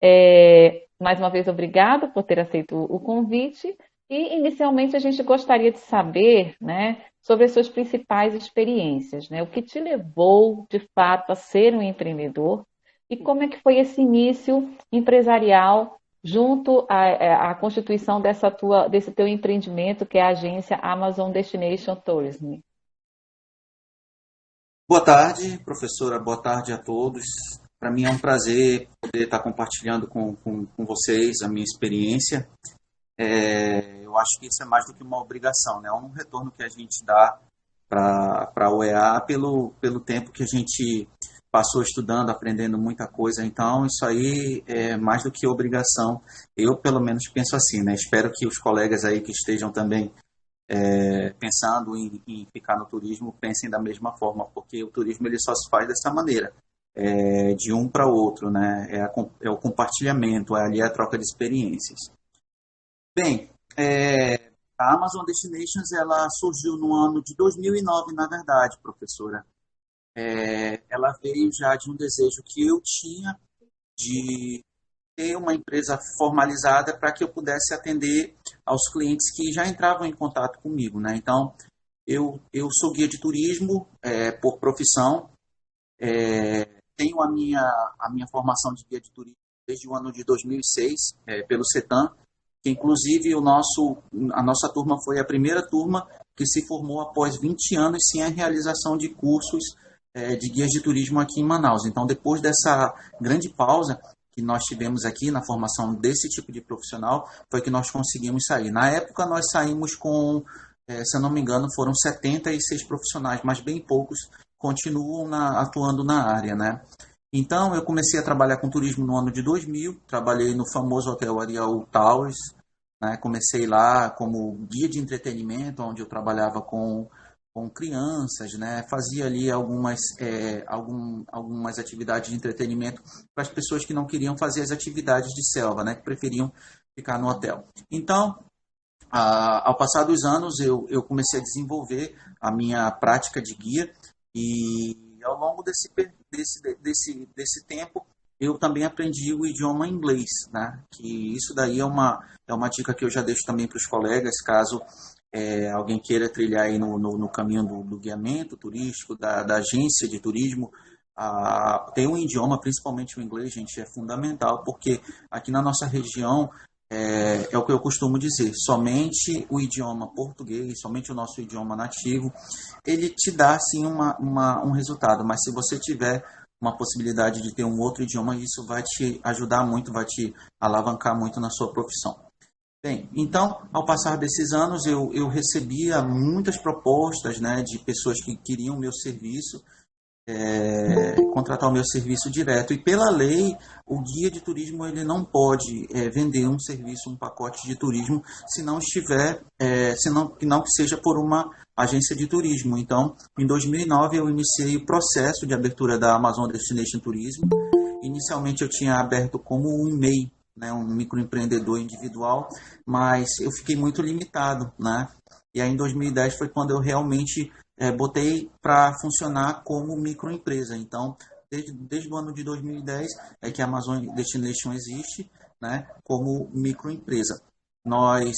Mais uma vez, obrigada por ter aceito o convite. E, inicialmente, a gente gostaria de saber, né, sobre as suas principais experiências, né? O que te levou, de fato, a ser um empreendedor e como é que foi esse início empresarial junto à constituição desse teu empreendimento, que é a agência Amazon Destination Tourism. Boa tarde, professora. Boa tarde a todos. Para mim é um prazer poder estar compartilhando com vocês a minha experiência. Eu acho que isso é mais do que uma obrigação, né? É um retorno que a gente dá para a UEA pelo tempo que a gente passou estudando, aprendendo muita coisa. Então, isso aí é mais do que obrigação. Eu, pelo menos, penso assim, né? Espero que os colegas aí que estejam também pensando em ficar no turismo pensem da mesma forma, porque o turismo ele só se faz dessa maneira, de um para outro, né? É o compartilhamento, ali é a troca de experiências. Bem, a Amazon Destinations ela surgiu no ano de 2009, na verdade, professora. Ela veio já de um desejo que eu tinha de ter uma empresa formalizada para que eu pudesse atender aos clientes que já entravam em contato comigo, né? Então, eu sou guia de turismo por profissão, tenho a minha formação de guia de turismo desde o ano de 2006, pelo CETAM, que inclusive a nossa turma foi a primeira turma que se formou após 20 anos sem a realização de cursos de guias de turismo aqui em Manaus. Então, depois dessa grande pausa que nós tivemos aqui na formação desse tipo de profissional, foi que nós conseguimos sair. Na época, nós saímos com, se eu não me engano, foram 76 profissionais, mas bem poucos continuam atuando na área, né? Então, eu comecei a trabalhar com turismo no ano de 2000, trabalhei no famoso Hotel Ariel Towers, né? Comecei lá como guia de entretenimento, onde eu trabalhava com crianças, né? Fazia ali algumas atividades de entretenimento para as pessoas que não queriam fazer as atividades de selva, né? Que preferiam ficar no hotel. Então, ao passar dos anos, eu comecei a desenvolver a minha prática de guia e ao longo desse tempo eu também aprendi o idioma inglês, né? Que isso daí é uma dica que eu já deixo também para os colegas, caso alguém queira trilhar aí no caminho do guiamento turístico, da agência de turismo. Ter um idioma, principalmente o inglês, gente, é fundamental, porque aqui na nossa região é o que eu costumo dizer, somente o idioma português, somente o nosso idioma nativo, ele te dá sim um resultado, mas se você tiver uma possibilidade de ter um outro idioma, isso vai te ajudar muito, vai te alavancar muito na sua profissão. Bem, então, ao passar desses anos, eu recebia muitas propostas, né, de pessoas que queriam o meu serviço, contratar o meu serviço direto. E pela lei, o guia de turismo ele não pode vender um serviço, um pacote de turismo, se não estiver, que não que seja por uma agência de turismo. Então, em 2009 eu iniciei o processo de abertura da Amazon Destination Turismo. Inicialmente eu tinha aberto como um MEI, né, um microempreendedor individual, mas eu fiquei muito limitado, né? E aí em 2010 foi quando eu realmente botei para funcionar como microempresa. Então, desde o ano de 2010 é que a Amazon Destination existe, né, como microempresa. Nós,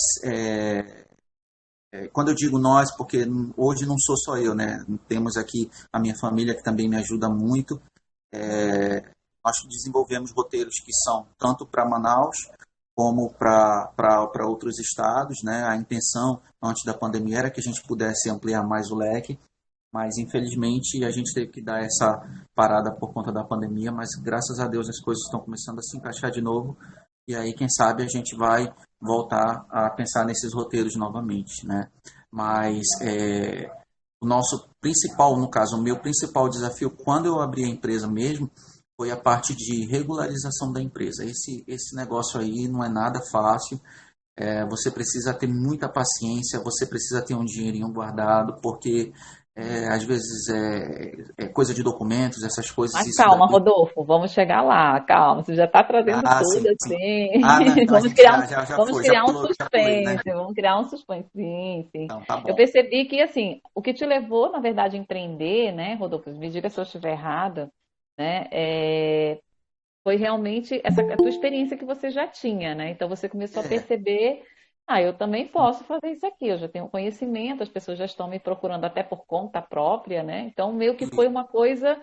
quando eu digo nós, porque hoje não sou só eu, né? Temos aqui a minha família que também me ajuda muito. Nós desenvolvemos roteiros que são tanto para Manaus como para outros estados, né? A intenção antes da pandemia era que a gente pudesse ampliar mais o leque, mas infelizmente a gente teve que dar essa parada por conta da pandemia, mas graças a Deus as coisas estão começando a se encaixar de novo e aí quem sabe a gente vai voltar a pensar nesses roteiros novamente, né? Mas o nosso principal, no caso, o meu principal desafio quando eu abri a empresa mesmo foi a parte de regularização da empresa. Esse negócio aí não é nada fácil. Você precisa ter muita paciência, você precisa ter um dinheirinho guardado, porque às vezes é coisa de documentos, essas coisas, Mas isso calma, daí. Rodolfo, vamos chegar lá. Calma, você já está trazendo Ah, tudo sim, sim. Ah, não, assim. então a gente já Vamos foi, já criar um pulou, já pulei, né? suspense, vamos criar um suspense. Sim, sim. Então, tá Eu bom. percebi que, assim, o que te levou, na verdade, a empreender, né, Rodolfo? Me diga se eu estiver errada, né? foi realmente essa a tua experiência que você já tinha, né? Então você começou a É, perceber, eu também posso fazer isso aqui, eu já tenho conhecimento, as pessoas já estão me procurando até por conta própria, né? Então meio que e- foi uma coisa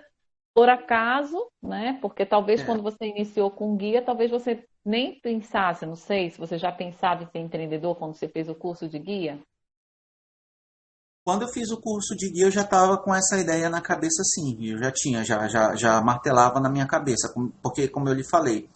por acaso, né? Porque talvez é. quando você iniciou com guia, talvez você nem pensasse, não sei, se você já pensava em ser empreendedor quando você fez o curso de guia. Quando eu fiz o curso de guia, eu já estava com essa ideia na cabeça, sim. Eu já tinha, já martelava na minha cabeça, porque, como eu lhe falei,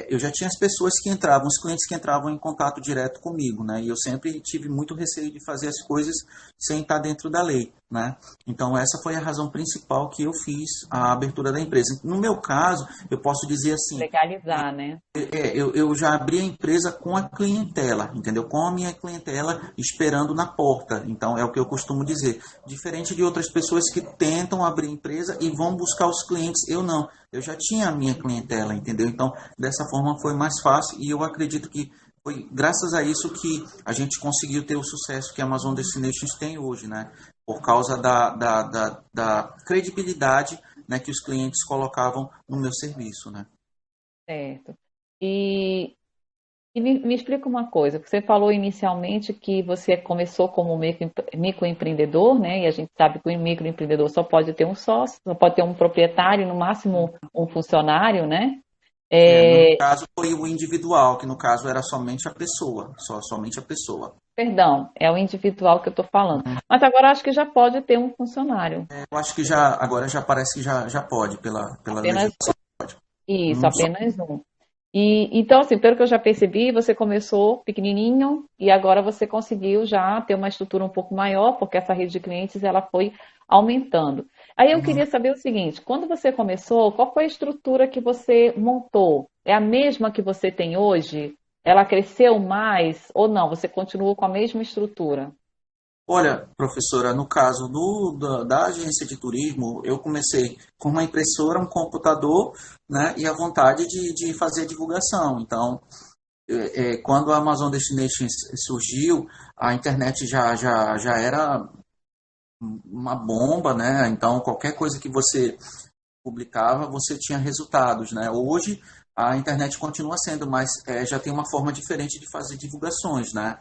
eu já tinha as pessoas que entravam, os clientes que entravam em contato direto comigo, né? E eu sempre tive muito receio de fazer as coisas sem estar dentro da lei, né? Então, essa foi a razão principal que eu fiz a abertura da empresa. No meu caso, eu posso dizer assim, Legalizar, né? eu já abri a empresa com a clientela, entendeu? Com a minha clientela esperando na porta. Então, é o que eu costumo dizer. Diferente de outras pessoas que tentam abrir empresa e vão buscar os clientes, eu não. Eu já tinha a minha clientela, entendeu? Então, dessa forma foi mais fácil e eu acredito que foi graças a isso que a gente conseguiu ter o sucesso que a Amazon Destinations tem hoje, né? Por causa da credibilidade, né, que os clientes colocavam no meu serviço, né? Certo. E, me explica uma coisa, você falou inicialmente que você começou como microempreendedor, né? E a gente sabe que o microempreendedor só pode ter um sócio, só pode ter um proprietário, no máximo um funcionário, né? No meu É, caso foi o individual, que no caso era somente a pessoa, somente a pessoa. perdão, é o individual que eu estou falando. Mas agora acho que já pode ter um funcionário, Eu acho que já, agora já parece que já pode, pela apenas legislação. isso, Um só. apenas um. E então, assim, pelo que eu já percebi, você começou pequenininho e agora você conseguiu já ter uma estrutura um pouco maior, porque essa rede de clientes ela foi aumentando. Aí eu Uhum. queria saber o seguinte: quando você começou, qual foi a estrutura que você montou? É a mesma que você tem hoje? Ela cresceu mais ou não? Você continuou com a mesma estrutura? Olha, professora, no caso da agência de turismo, eu comecei com uma impressora, um computador, né, e a vontade de fazer divulgação. Então, quando a Amazon Destinations surgiu, a internet já era uma bomba, né? Então, qualquer coisa que você publicava, você tinha resultados, né? Hoje a internet continua sendo, mas já tem uma forma diferente de fazer divulgações, né?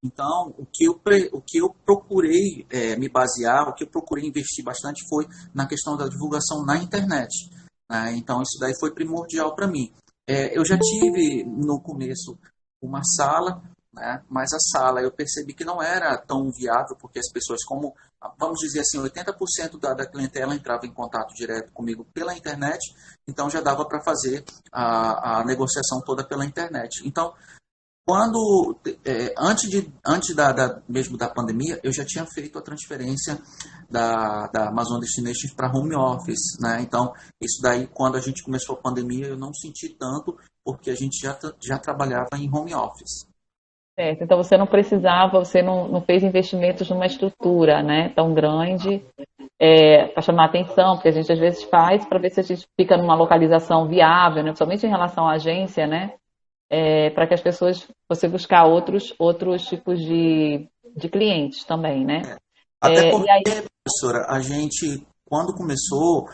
Então, o que eu procurei me basear, o que eu procurei investir bastante foi na questão da divulgação na internet, né? Então, isso daí foi primordial para mim. Eu já tive no começo uma sala, né? Mas a sala eu percebi que não era tão viável, porque as pessoas, como, vamos dizer assim, 80% da clientela entrava em contato direto comigo pela internet, então já dava para fazer a negociação toda pela internet. Então, antes mesmo da pandemia, eu já tinha feito a transferência da Amazon Destinations para home office, né? Então, isso daí, quando a gente começou a pandemia, eu não senti tanto, porque a gente já trabalhava em home office. Certo, então você não precisava, você não fez investimentos numa estrutura, né, tão grande para chamar atenção, porque a gente às vezes faz para ver se a gente fica numa localização viável, né, principalmente em relação à agência, né, para que as pessoas você buscar outros tipos de clientes também, né. Até E porque, aí, professora, a gente, quando começou,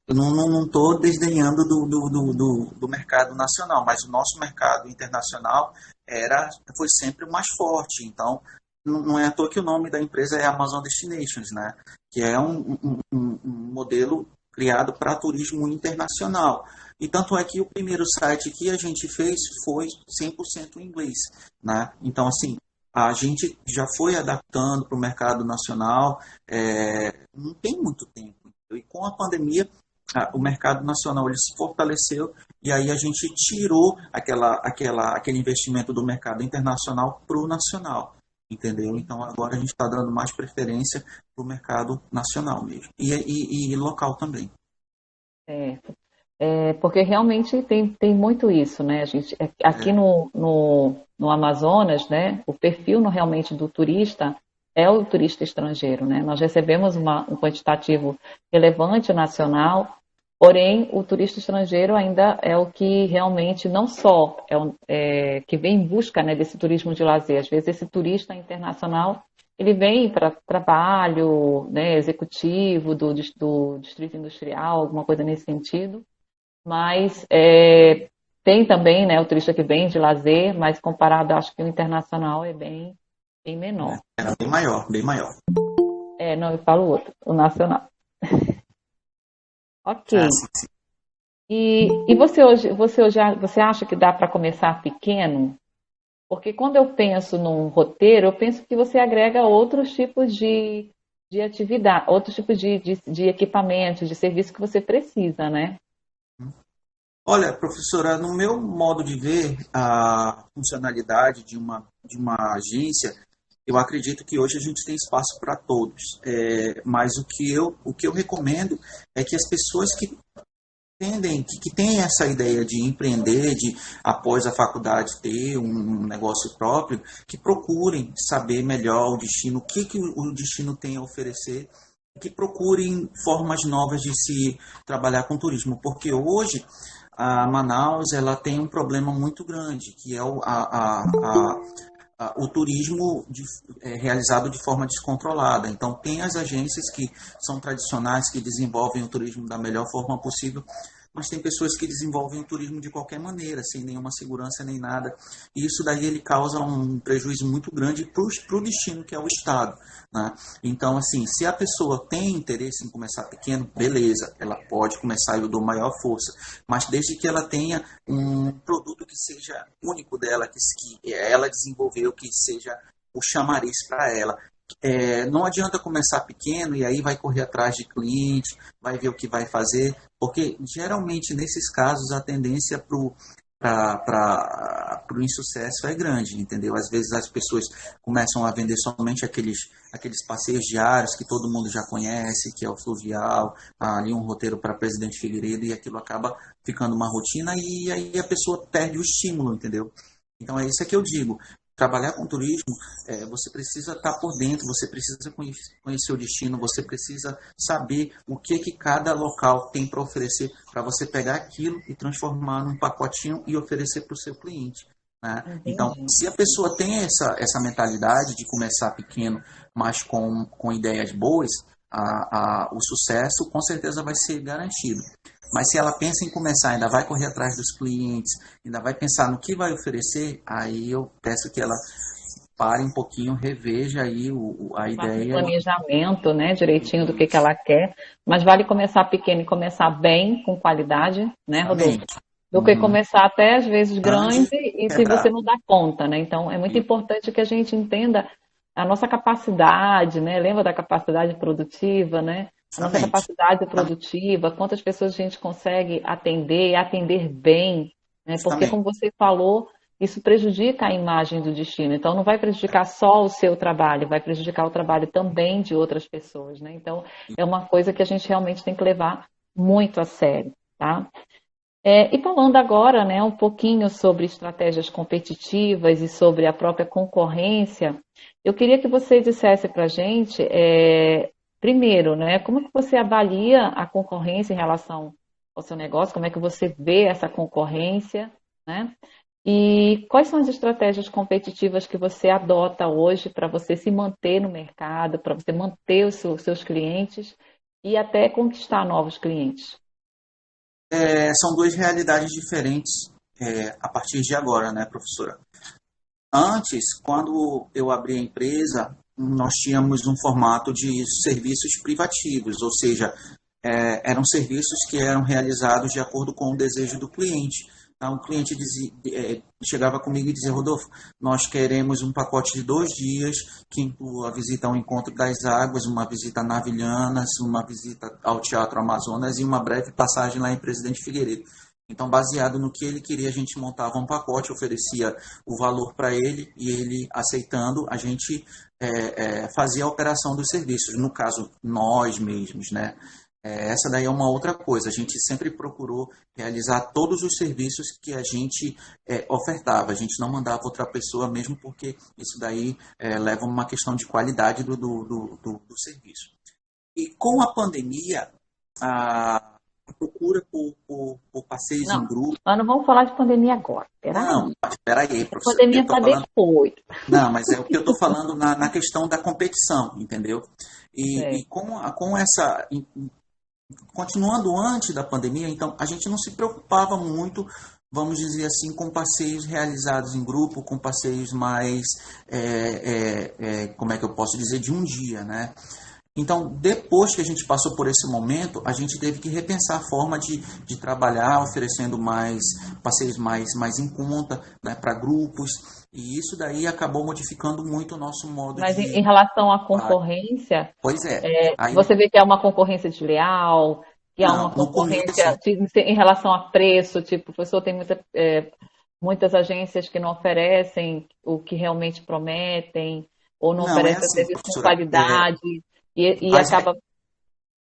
eu não estou desdenhando do mercado nacional, mas o nosso mercado internacional foi sempre o mais forte. Então, não é à toa que o nome da empresa é Amazon Destinations, né? Que é um modelo criado para turismo internacional. E tanto é que o primeiro site que a gente fez foi 100% em inglês, né? Então, assim, a gente já foi adaptando para o mercado nacional, não tem muito tempo. E com a pandemia, o mercado nacional ele se fortaleceu e aí a gente tirou aquele investimento do mercado internacional para o nacional, entendeu? Então agora a gente está dando mais preferência para o mercado nacional mesmo e local também. porque realmente tem muito isso, né? A gente, aqui É, no Amazonas, né, o perfil realmente do turista é o turista estrangeiro, né? Nós recebemos um quantitativo relevante nacional, porém o turista estrangeiro ainda é o que realmente não só que vem em busca, né, desse turismo de lazer. Às vezes esse turista internacional ele vem para trabalho, né, executivo do distrito industrial, alguma coisa nesse sentido, mas tem também, né, o turista que vem de lazer, mas comparado, acho que o internacional é bem né? menor. Era bem maior, bem maior. Não, eu falo outro, o nacional. Ah, Ok. sim, sim. E você acha que dá para começar pequeno? Porque quando eu penso num roteiro, eu penso que você agrega outros tipos de atividade, outros tipos de equipamentos, de serviço que você precisa, né? Olha, professora, no meu modo de ver a funcionalidade de uma agência, eu acredito que hoje a gente tem espaço para todos. Mas o que eu recomendo é que as pessoas que que têm essa ideia de empreender, de após a faculdade ter um negócio próprio, que procurem saber melhor o destino, o que o destino tem a oferecer, que procurem formas novas de se trabalhar com turismo, porque hoje a Manaus ela tem um problema muito grande, que é o turismo realizado de forma descontrolada. Então, tem as agências que são tradicionais, que desenvolvem o turismo da melhor forma possível, mas tem pessoas que desenvolvem o turismo de qualquer maneira, sem nenhuma segurança nem nada. E isso daí ele causa um prejuízo muito grande para o destino, que é o Estado. Né? Então, assim, se a pessoa tem interesse em começar pequeno, beleza, ela pode começar e eu dou maior força. Mas desde que ela tenha um produto que seja único dela, que ela desenvolveu, que seja o chamariz para ela. Não adianta começar pequeno e aí vai correr atrás de cliente, vai ver o que vai fazer, porque geralmente nesses casos a tendência para o insucesso é grande, entendeu? Às vezes as pessoas começam a vender somente aqueles passeios diários que todo mundo já conhece, que é o fluvial, ali um roteiro para Presidente Figueiredo, e aquilo acaba ficando uma rotina e aí a pessoa perde o estímulo, entendeu? Então é isso que eu digo. Trabalhar com turismo, você precisa estar por dentro, você precisa conhecer o destino, você precisa saber o que cada local tem para oferecer, para você pegar aquilo e transformar num pacotinho e oferecer para o seu cliente. Né? Então, Entendi. se a pessoa tem essa mentalidade de começar pequeno, mas com ideias boas, o sucesso com certeza vai ser garantido. Mas se ela pensa em começar, ainda vai correr atrás dos clientes, ainda vai pensar no que vai oferecer, aí eu peço que ela pare um pouquinho, reveja aí a Faça um ideia. planejamento, né, direitinho do que Isso, ela quer, mas vale começar pequeno e começar bem, com qualidade, né, Rodolfo? justamente. Do que Uhum. começar até às vezes grande Grande e se você quebrar. não dá conta, né? Então é muito importante que a gente entenda a nossa capacidade, né? Lembra da capacidade produtiva, né? A nossa Justamente. capacidade produtiva, quantas pessoas a gente consegue atender e atender bem, né? Porque Justamente. como você falou, isso prejudica a imagem do destino. Então não vai prejudicar só o seu trabalho, vai prejudicar o trabalho também de outras pessoas, né? Então é uma coisa que a gente realmente tem que levar muito a sério, tá? E falando agora, né, um pouquinho sobre estratégias competitivas e sobre a própria concorrência, eu queria que você dissesse para a gente, primeiro, né, como que você avalia a concorrência em relação ao seu negócio, como é que você vê essa concorrência, né? E quais são as estratégias competitivas que você adota hoje para você se manter no mercado, para você manter os seus clientes e até conquistar novos clientes? São duas realidades diferentes a partir de agora, né, professora? Antes, quando eu abri a empresa, nós tínhamos um formato de serviços privativos, ou seja, eram serviços que eram realizados de acordo com o desejo do cliente. Então, o cliente chegava comigo e dizia: Rodolfo, nós queremos um pacote de 2 dias que inclua a visita ao Encontro das Águas, uma visita a Navilhanas, uma visita ao Teatro Amazonas e uma breve passagem lá em Presidente Figueiredo. Então, baseado no que ele queria, a gente montava um pacote, oferecia o valor para ele e ele, aceitando, a gente fazia a operação dos serviços. No caso, nós mesmos, né? Essa daí é uma outra coisa. A gente sempre procurou realizar todos os serviços que a gente ofertava. A gente não mandava outra pessoa mesmo porque isso daí leva a uma questão de qualidade do serviço. E com a pandemia, procura por passeios em Não, grupo. nós não vamos falar de pandemia agora. Peraí. Não, espera aí, A professor. pandemia está depois. Não, mas é o que eu estou falando na questão da competição, entendeu? E É. com essa. Continuando antes da pandemia, então a gente não se preocupava muito, vamos dizer assim, com passeios realizados em grupo, com passeios mais, como é que eu posso dizer, de um dia, né? Então, depois que a gente passou por esse momento, a gente teve que repensar a forma de trabalhar, oferecendo mais passeios mais em conta, né, para grupos, e isso daí acabou modificando muito o nosso modo Mas de em relação à trabalho. concorrência, Pois é, aí você vê que há uma concorrência desleal, que há uma não, no começo, concorrência em relação a preço, tipo, o professor tem muitas agências que não oferecem o que realmente prometem, ou não não, é oferecem assim, serviço com professora, qualidade, e as, acaba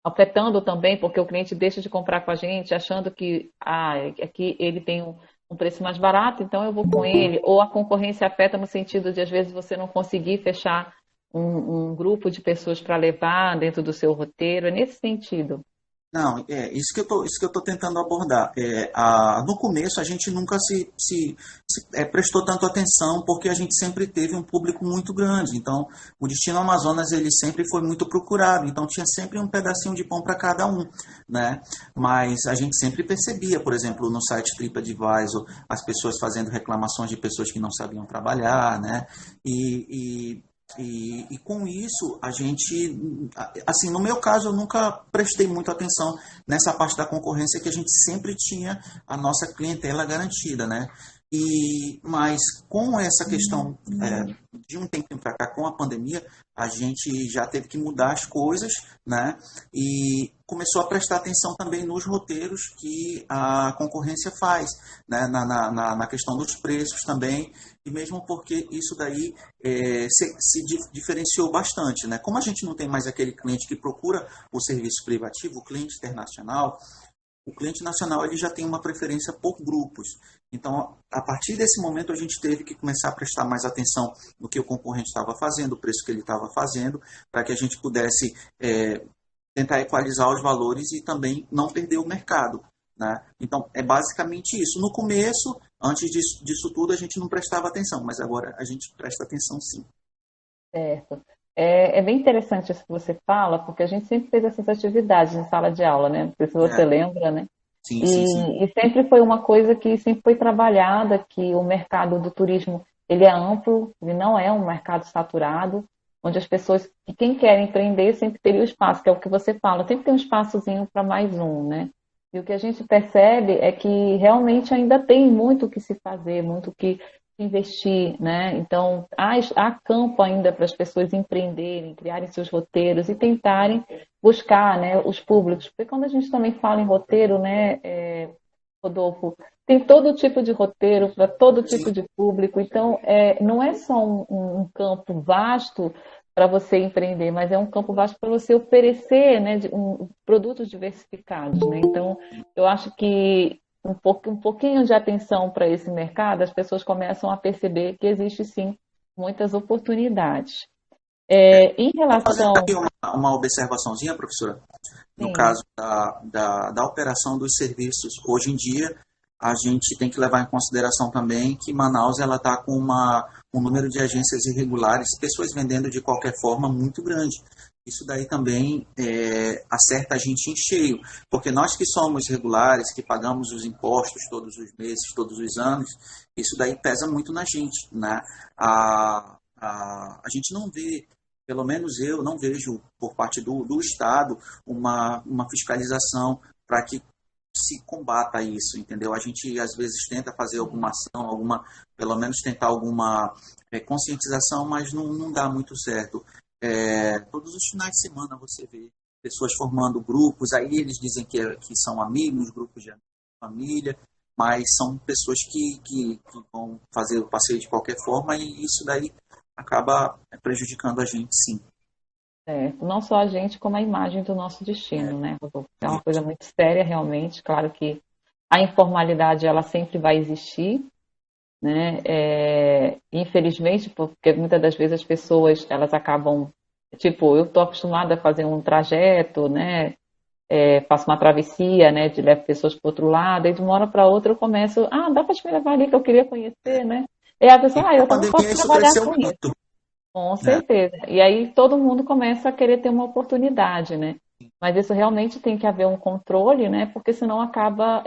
afetando também, porque o cliente deixa de comprar com a gente achando que aqui ele tem um preço mais barato, então eu vou com ele. Ou a concorrência afeta no sentido de, às vezes, você não conseguir fechar um grupo de pessoas para levar dentro do seu roteiro. É nesse sentido. Não, isso que eu tô tentando abordar. No começo a gente nunca prestou tanto atenção porque a gente sempre teve um público muito grande. Então, o Destino Amazonas ele sempre foi muito procurado. Então, tinha sempre um pedacinho de pão para cada um, né? Mas a gente sempre percebia, por exemplo, no site TripAdvisor, as pessoas fazendo reclamações de pessoas que não sabiam trabalhar, né? E com isso, a gente, assim, no meu caso, eu nunca prestei muita atenção nessa parte da concorrência que a gente sempre tinha a nossa clientela garantida, né? Mas com essa questão de um tempo para cá, com a pandemia, a gente já teve que mudar as coisas, né? E começou a prestar atenção também nos roteiros que a concorrência faz, né? Na questão dos preços também, e mesmo porque isso daí se diferenciou bastante, né? Como a gente não tem mais aquele cliente que procura o serviço privativo, o cliente internacional, o cliente nacional ele já tem uma preferência por grupos. Então, a partir desse momento, a gente teve que começar a prestar mais atenção no que o concorrente estava fazendo, o preço que ele estava fazendo, para que a gente pudesse tentar equalizar os valores e também não perder o mercado, né? Então, é basicamente isso. No começo, antes disso tudo, a gente não prestava atenção, mas agora a gente presta atenção sim. Certo. É bem interessante isso que você fala, porque a gente sempre fez essas atividades em sala de aula, né? Não sei se você É, lembra, né? sim, sim, sim. E sempre foi uma coisa que sempre foi trabalhada, que o mercado do turismo, ele é amplo, ele não é um mercado saturado, onde as pessoas, que quem quer empreender, sempre teria o espaço, que é o que você fala, sempre tem um espaçozinho para mais um, né? E o que a gente percebe é que realmente ainda tem muito o que se fazer, muito o que investir, né? Então, há campo ainda para as pessoas empreenderem, criarem seus roteiros e tentarem buscar, né, os públicos. Porque quando a gente também fala em roteiro, né, Rodolfo, tem todo tipo de roteiro para todo Sim, tipo de público. Então, não é só um campo vasto para você empreender, mas é um campo vasto para você oferecer, né, produtos diversificados, né? Então, eu acho que um pouquinho de atenção para esse mercado, as pessoas começam a perceber que existe sim muitas oportunidades. Em fazendo relação, aqui uma observaçãozinha, professora, no sim, caso da operação dos serviços, hoje em dia a gente tem que levar em consideração também que Manaus ela está com um número de agências irregulares, pessoas vendendo de qualquer forma muito grande. Isso daí também acerta a gente em cheio, porque nós que somos regulares, que pagamos os impostos todos os meses, todos os anos, isso daí pesa muito na gente, né? A gente não vê, pelo menos eu não vejo por parte do Estado uma fiscalização para que se combata isso, entendeu? A gente às vezes tenta fazer alguma ação, pelo menos tentar alguma conscientização, mas não dá muito certo. Todos os finais de semana você vê pessoas formando grupos, aí eles dizem que são amigos, grupos de família, mas são pessoas que vão fazer o passeio de qualquer forma e isso daí acaba prejudicando a gente, sim. não só a gente, como a imagem do nosso É, destino, né, Rodolfo? É uma coisa isso. muito séria, realmente. Claro que a informalidade, ela sempre vai existir, né? Infelizmente, porque muitas das vezes as pessoas, elas acabam, tipo, eu estou acostumada a fazer um trajeto, né? faço uma travessia, né, de levar pessoas para o outro lado, e de uma hora para outra eu começo, dá para te me levar ali que eu queria conhecer, né? E a E pessoa, com a eu também posso pandemia isso trabalhar cresceu com isso. muito, Com né? certeza. E aí todo mundo começa a querer ter uma oportunidade, né? Mas isso realmente tem que haver um controle, né? Porque senão acaba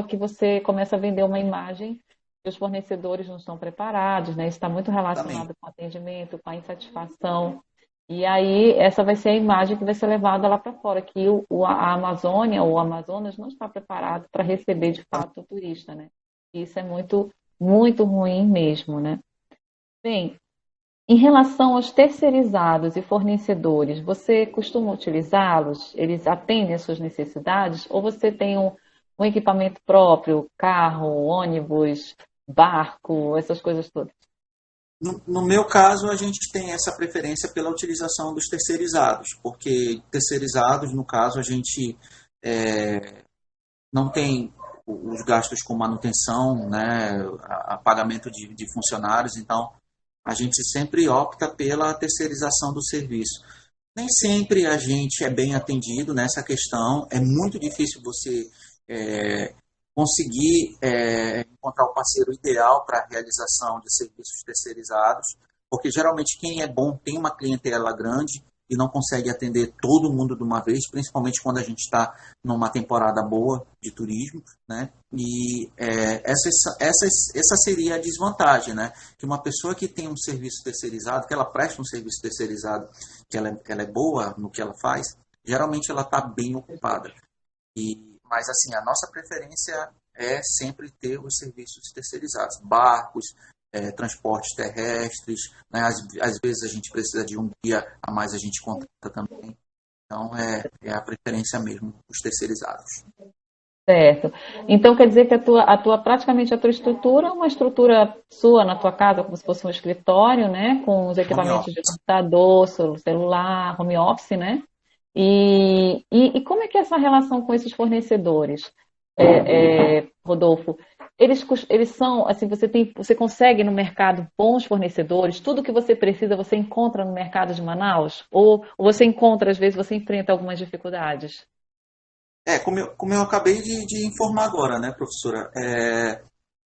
que você começa a vender uma imagem que os fornecedores não estão preparados, né? Isso está muito Também. relacionado com o atendimento, com a insatisfação. E aí essa vai ser a imagem que vai ser levada lá para fora, que a Amazônia ou o Amazonas não está preparado para receber de fato o turista, né? E isso é muito, muito ruim mesmo, né? Bem, em relação aos terceirizados e fornecedores, você costuma utilizá-los? Eles atendem às suas necessidades? Ou você tem um equipamento próprio, carro, ônibus, barco, essas coisas todas? No meu caso, a gente tem essa preferência pela utilização dos terceirizados, porque terceirizados, no caso, a gente não tem os gastos com manutenção, né, a pagamento de funcionários, então a gente sempre opta pela terceirização do serviço. Nem sempre a gente é bem atendido nessa questão, é muito difícil você é, conseguir encontrar o parceiro ideal para a realização de serviços terceirizados, porque geralmente quem é bom tem uma clientela grande e não consegue atender todo mundo de uma vez, principalmente quando a gente está numa temporada boa de turismo, né? E essa seria a desvantagem, né? Que uma pessoa que tem um serviço terceirizado, que ela presta um serviço terceirizado, que ela é boa no que ela faz, geralmente ela está bem ocupada. Mas assim, a nossa preferência é sempre ter os serviços terceirizados, barcos, transportes terrestres, né? Às vezes a gente precisa de um guia a mais, a gente contrata também. Então é a preferência mesmo, os terceirizados. Certo. Então quer dizer que praticamente a tua estrutura é uma estrutura sua na tua casa, como se fosse um escritório, né? Com os Home equipamentos de office. computador, celular, home office, né? E como é que é essa relação com esses fornecedores, Rodolfo? Eles são, assim, você consegue no mercado bons fornecedores? Tudo que você precisa você encontra no mercado de Manaus? Ou você encontra, às vezes, você enfrenta algumas dificuldades? Como eu acabei de informar agora, né, professora?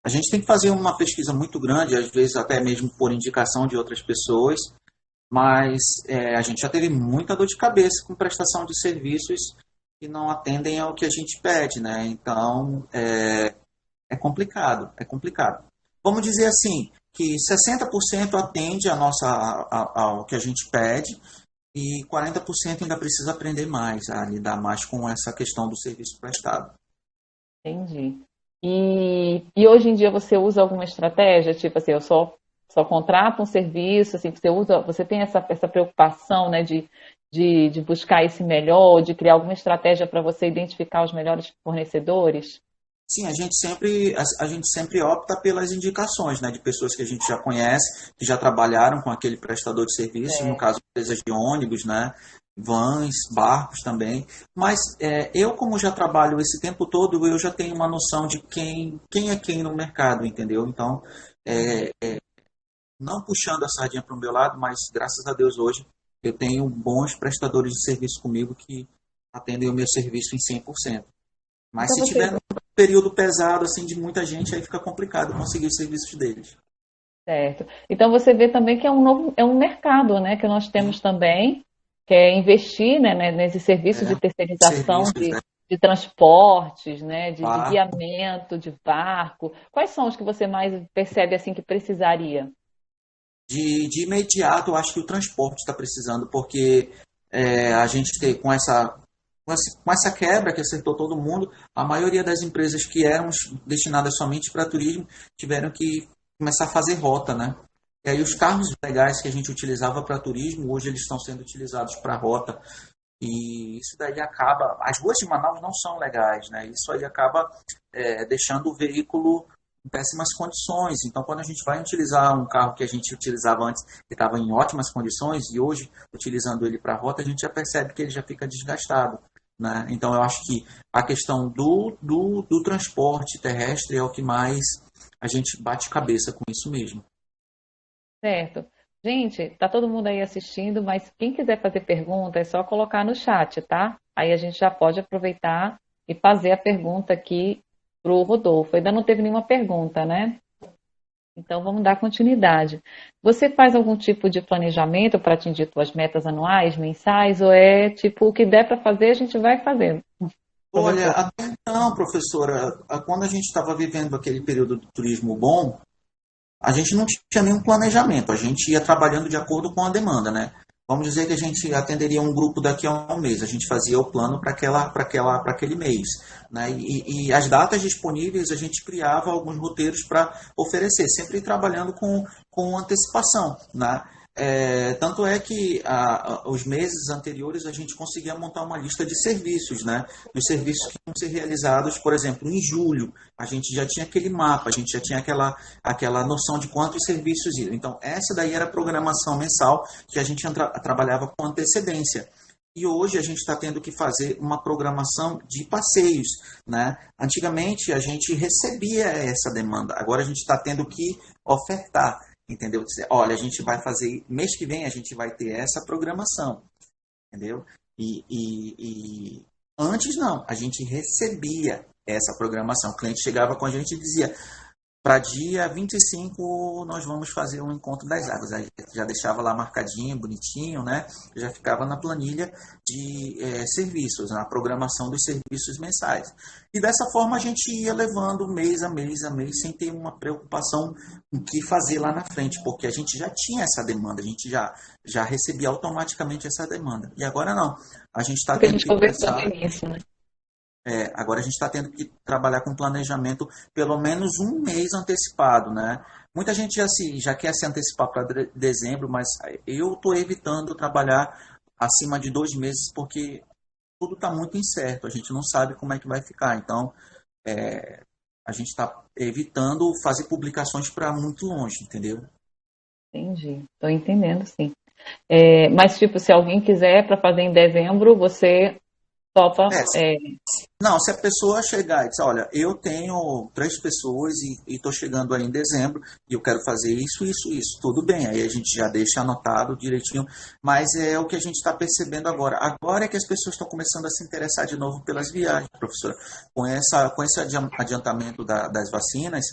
A gente tem que fazer uma pesquisa muito grande, às vezes até mesmo por indicação de outras pessoas, mas a gente já teve muita dor de cabeça com prestação de serviços que não atendem ao que a gente pede, né? Então, é complicado, é complicado. Vamos dizer assim, que 60% atende ao que a gente pede e 40% ainda precisa aprender mais, a lidar mais com essa questão do serviço prestado. Entendi. E hoje em dia você usa alguma estratégia, tipo assim, eu só contrato um serviço, assim, você tem essa preocupação, né, de buscar esse melhor, de criar alguma estratégia para você identificar os melhores fornecedores? Sim, a gente sempre opta pelas indicações, né, de pessoas que a gente já conhece, que já trabalharam com aquele prestador de serviços, no caso, empresas de ônibus, né, vans, barcos também. Mas eu, como já trabalho esse tempo todo, eu já tenho uma noção de quem é quem no mercado, entendeu? Então, é, não puxando a sardinha para o meu lado, mas graças a Deus hoje eu tenho bons prestadores de serviço comigo que atendem o meu serviço em 100%. Mas Então se você, tiver num período pesado assim de muita gente, aí fica complicado conseguir os serviços deles. certo. Então você vê também que é um mercado, né, que nós Sim, temos também, que é investir, né, nesse serviço de terceirização serviços, né? de transportes, né, de Bar, guiamento, de barco. Quais são os que você mais percebe assim que precisaria? de imediato, eu acho que o transporte está precisando, porque a gente tem com essa quebra que acertou todo mundo, a maioria das empresas que eram destinadas somente para turismo tiveram que começar a fazer rota, né? E aí os carros legais que a gente utilizava para turismo, hoje eles estão sendo utilizados para rota. E isso daí acaba. As ruas de Manaus não são legais, né? Isso aí acaba deixando o veículo em péssimas condições. Então, quando a gente vai utilizar um carro que a gente utilizava antes, que estava em ótimas condições, e hoje, utilizando ele para a rota, a gente já percebe que ele já fica desgastado. Né? Então, eu acho que a questão do transporte terrestre é o que mais a gente bate cabeça com isso mesmo. Certo. Gente, tá todo mundo aí assistindo, mas quem quiser fazer pergunta é só colocar no chat, tá? aí a gente já pode aproveitar e fazer a pergunta aqui para o Rodolfo. Ainda não teve nenhuma pergunta, né? Então vamos dar continuidade. Você faz algum tipo de planejamento para atingir suas metas anuais, mensais, ou é tipo o que der para fazer, a gente vai fazendo, Olha, professor? até então, professora, quando a gente estava vivendo aquele período do turismo bom, a gente não tinha nenhum planejamento, a gente ia trabalhando de acordo com a demanda, né? Vamos dizer que a gente atenderia um grupo daqui a um mês, a gente fazia o plano para aquele mês, né? E as datas disponíveis a gente criava alguns roteiros para oferecer, sempre trabalhando com antecipação, né? Tanto é que os meses anteriores a gente conseguia montar uma lista de serviços, né? Dos serviços que iam ser realizados, por exemplo, em julho, a gente já tinha aquele mapa, a gente já tinha aquela noção de quantos serviços iam. Então, essa daí era a programação mensal que a gente trabalhava com antecedência. E hoje a gente está tendo que fazer uma programação de passeios, né? Antigamente a gente recebia essa demanda, agora a gente está tendo que ofertar, entendeu? Dizer, olha, a gente vai fazer, mês que vem a gente vai ter essa programação, entendeu? E antes não, a gente recebia essa programação. O cliente chegava com a gente e dizia, para dia 25 nós vamos fazer um encontro das águas. Aí já deixava lá marcadinho, bonitinho, né? Já ficava na planilha de serviços, na programação dos serviços mensais. E dessa forma a gente ia levando mês a mês a mês, sem ter uma preocupação em que fazer lá na frente, porque a gente já tinha essa demanda, a gente já recebia automaticamente essa demanda. E agora não. A gente está Porque a tendo gente que conversou no pensar. início, né? Agora a gente está tendo que trabalhar com planejamento pelo menos um mês antecipado, né? Muita gente já quer se antecipar para dezembro, mas eu estou evitando trabalhar acima de 2 meses porque tudo está muito incerto, a gente não sabe como é que vai ficar. Então, a gente está evitando fazer publicações para muito longe, entendeu? Entendi, estou entendendo, sim. Mas, tipo, se alguém quiser para fazer em dezembro, você topa. É, Não, se a pessoa chegar e dizer, olha, eu tenho 3 pessoas e estou chegando aí em dezembro e eu quero fazer isso, isso, isso, tudo bem, aí a gente já deixa anotado direitinho, mas é o que a gente está percebendo agora. Agora é que as pessoas estão começando a se interessar de novo pelas viagens, professora. Com esse adiantamento das vacinas,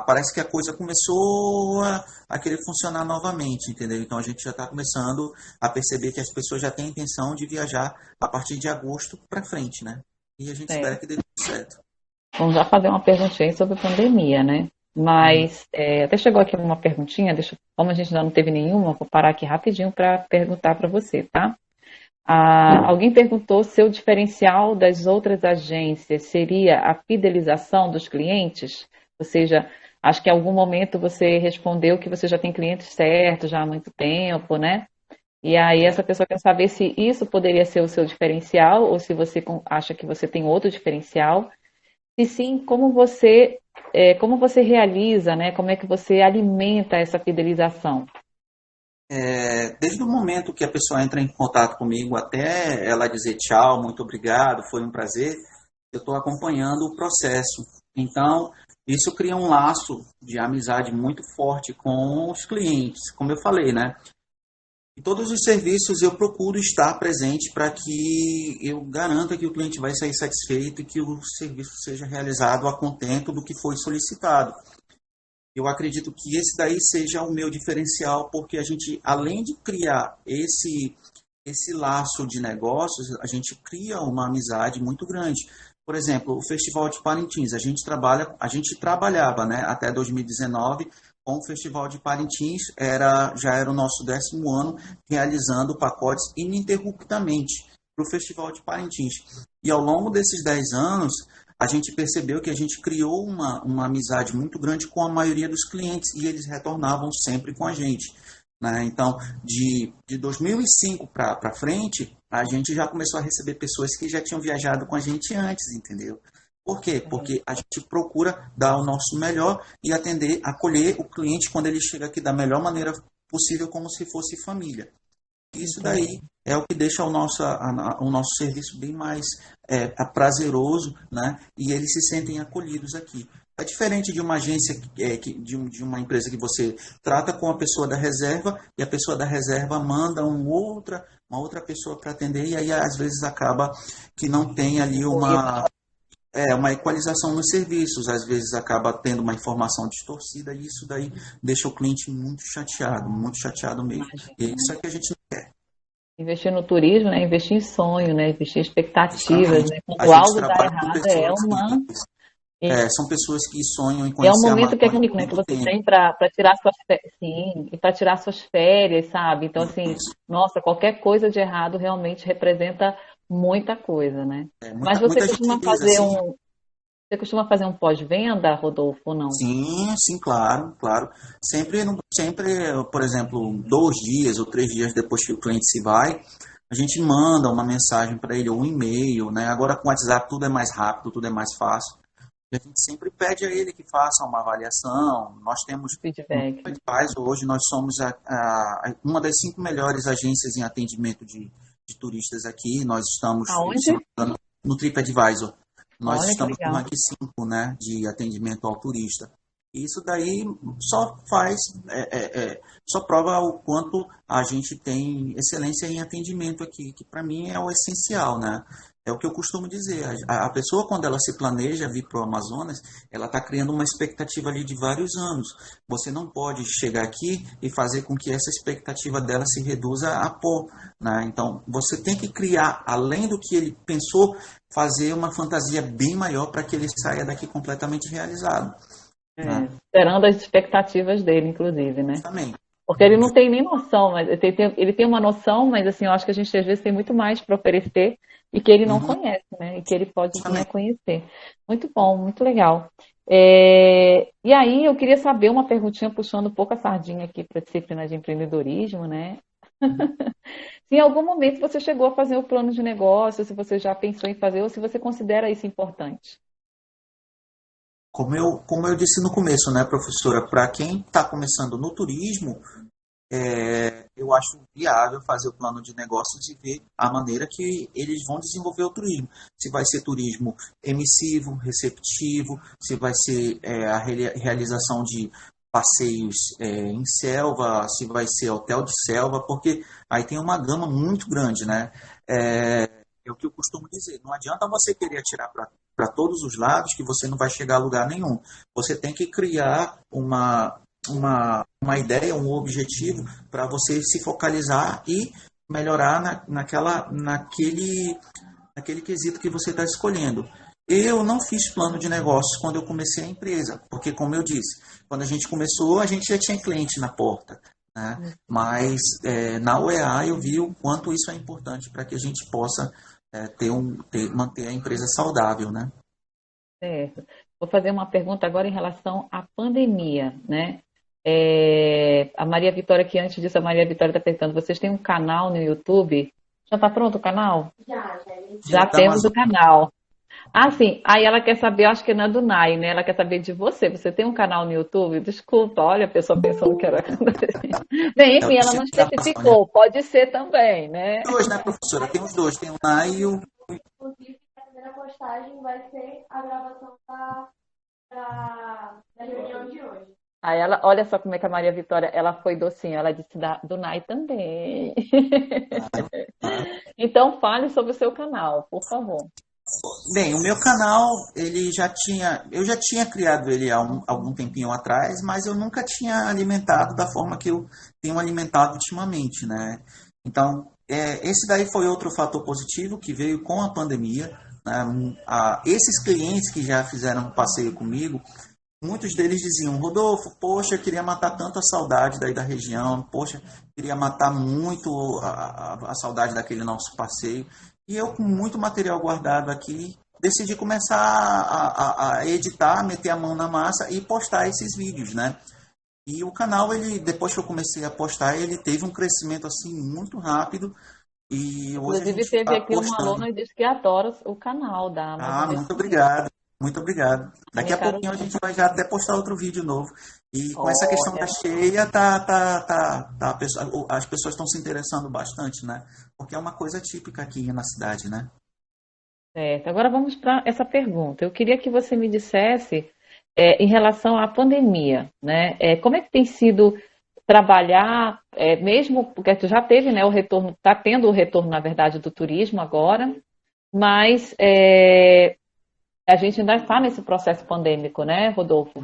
parece que a coisa começou a querer funcionar novamente, entendeu? Então a gente já está começando a perceber que as pessoas já têm a intenção de viajar a partir de agosto para frente, né? E a gente espera que dê tudo certo. Vamos já fazer uma perguntinha aí sobre pandemia, né? Uhum. Mas até chegou aqui uma perguntinha, como a gente ainda não teve nenhuma, vou parar aqui rapidinho para perguntar para você, tá? Alguém perguntou se o diferencial das outras agências seria a fidelização dos clientes? Ou seja, acho que em algum momento você respondeu que você já tem clientes certos já há muito tempo, né? E aí essa pessoa quer saber se isso poderia ser o seu diferencial ou se você acha que você tem outro diferencial. Se sim, como você realiza, né? Como é que você alimenta essa fidelização? Desde o momento que a pessoa entra em contato comigo até ela dizer tchau, muito obrigado, foi um prazer, eu estou acompanhando o processo. Então, isso cria um laço de amizade muito forte com os clientes, como eu falei, né? Em todos os serviços eu procuro estar presente para que eu garanta que o cliente vai sair satisfeito e que o serviço seja realizado a contento do que foi solicitado. Eu acredito que esse daí seja o meu diferencial, porque a gente, além de criar esse laço de negócios, a gente cria uma amizade muito grande. Por exemplo, o Festival de Parintins, a gente trabalhava, né, até 2019 com o Festival de Parintins, já era o nosso 10º ano realizando pacotes ininterruptamente para o Festival de Parintins. E ao longo desses 10 anos, a gente percebeu que a gente criou uma amizade muito grande com a maioria dos clientes e eles retornavam sempre com a gente, né? Então, de 2005 para frente, a gente já começou a receber pessoas que já tinham viajado com a gente antes, entendeu? Por quê? Porque a gente procura dar o nosso melhor e acolher o cliente quando ele chega aqui da melhor maneira possível, como se fosse família. Isso Entendi. daí é o que deixa o nosso serviço bem mais prazeroso, né? E eles se sentem acolhidos aqui. É diferente de uma agência, de uma empresa que você trata com a pessoa da reserva e a pessoa da reserva manda uma outra pessoa para atender e aí às vezes acaba que não tem ali Fluido, uma equalização nos serviços, às vezes acaba tendo uma informação distorcida e isso daí deixa o cliente muito chateado mesmo. E imagina, isso né? é que a gente Investir no turismo, né? Investir em sonho, né? Investir em expectativas, justamente. né? A Quando gente algo dá trabalha com errado, pessoas que é, são pessoas que sonham em é um conhecer a momento que é Amazônia único, há né? Que muito você tempo. tem para tirar suas férias, sim, e para tirar suas férias, sabe? Então, assim, Isso. nossa, qualquer coisa de errado realmente representa muita coisa, né? Mas Muita gente diz assim, você costuma fazer um pós-venda, Rodolfo, ou não? sim, sim, claro, claro. Sempre, por exemplo, 2 dias ou 3 dias depois que o cliente se vai, a gente manda uma mensagem para ele ou um e-mail, né? Agora com o WhatsApp tudo é mais rápido, tudo é mais fácil. E a gente sempre pede a ele que faça uma avaliação. Nós temos no Feedback, né? TripAdvisor, hoje nós somos uma das 5 melhores agências em atendimento de turistas aqui. Nós estamos, se não Aonde? me engano, no TripAdvisor. Nós Olha que estamos no legal. rank 5, né, de atendimento ao turista. E isso daí só faz, só prova o quanto a gente tem excelência em atendimento aqui, que para mim é o essencial, né? É o que eu costumo dizer. A pessoa, quando ela se planeja vir para o Amazonas, ela está criando uma expectativa ali de vários anos. Você não pode chegar aqui e fazer com que essa expectativa dela se reduza a pó, né? Então, você tem que criar, além do que ele pensou, fazer uma fantasia bem maior para que ele saia daqui completamente realizado, É, né? esperando as expectativas dele, inclusive, né? Também. Porque ele não tem nem noção, mas ele tem uma noção, mas assim, eu acho que a gente às vezes tem muito mais para oferecer e que ele não Uhum, conhece, né? E que ele pode vir a também. conhecer. Muito bom, muito legal. E aí eu queria saber uma perguntinha puxando um pouco a sardinha aqui para a disciplina de empreendedorismo, né? Se em algum momento você chegou a fazer o plano de negócio, se você já pensou em fazer ou se você considera isso importante. Como eu disse no começo, né, professora, para quem está começando no turismo, eu acho viável fazer o plano de negócios e ver a maneira que eles vão desenvolver o turismo. Se vai ser turismo emissivo, receptivo, se vai ser realização de passeios em selva, se vai ser hotel de selva, porque aí tem uma gama muito grande, né? É o que eu costumo dizer, não adianta você querer atirar para todos os lados que você não vai chegar a lugar nenhum. Você tem que criar uma ideia, um objetivo para você se focalizar e melhorar naquele quesito que você está escolhendo. Eu não fiz plano de negócios quando eu comecei a empresa, porque, como eu disse, quando a gente começou, a gente já tinha cliente na porta, né? Mas na UEA eu vi o quanto isso é importante para que a gente possa manter a empresa saudável, né? Certo. Vou fazer uma pergunta agora em relação à pandemia, né? A Maria Vitória, que antes disso a Maria Vitória está perguntando, vocês têm um canal no YouTube? Já está pronto o canal? Já Dia da temos o Amazônia. canal. Ah, sim. Aí ela quer saber, eu acho que não é do Nai, né? Ela quer saber de você. Você tem um canal no YouTube? Desculpa, olha a pessoa pensando que era. Bem, É enfim, o ela não Dia da Amazônia. especificou. Pode ser também, né? Dois, né, professora? Tem os dois, tem o NAI e o. Inclusive, a primeira postagem vai ser a gravação da reunião de hoje. Aí ela, olha só como é que a Maria Vitória, ela foi docinha. Ela disse do Nai também. Então fale sobre o seu canal, por favor. Bem, o meu canal, eu já tinha criado ele há algum tempinho atrás, mas eu nunca tinha alimentado da forma que eu tenho alimentado ultimamente, né? Então, esse daí foi outro fator positivo que veio com a pandemia, né? Esses clientes que já fizeram um passeio comigo, muitos deles diziam: Rodolfo, poxa, eu queria matar tanto a saudade daí da região, poxa, queria matar muito a saudade daquele nosso passeio. E eu, com muito material guardado aqui, decidi começar a editar, meter a mão na massa e postar esses vídeos, né? E o canal, depois que eu comecei a postar, ele teve um crescimento assim muito rápido. E hoje a Inclusive, gente teve está aqui uma postando. aluna que disse que adora o canal da Ah, Amazônia muito Turismo. obrigado. Muito obrigado. Daqui meu a caro. pouquinho a gente vai já até postar outro vídeo novo. E com essa questão da Olha, cheia, as pessoas estão se interessando bastante, né? Porque é uma coisa típica aqui na cidade, né? certo. Agora vamos para essa pergunta. Eu queria que você me dissesse, em relação à pandemia, né? Como é que tem sido trabalhar, mesmo porque tu já teve, né, o retorno, está tendo o retorno, na verdade, do turismo agora, mas a gente ainda está nesse processo pandêmico, né, Rodolfo?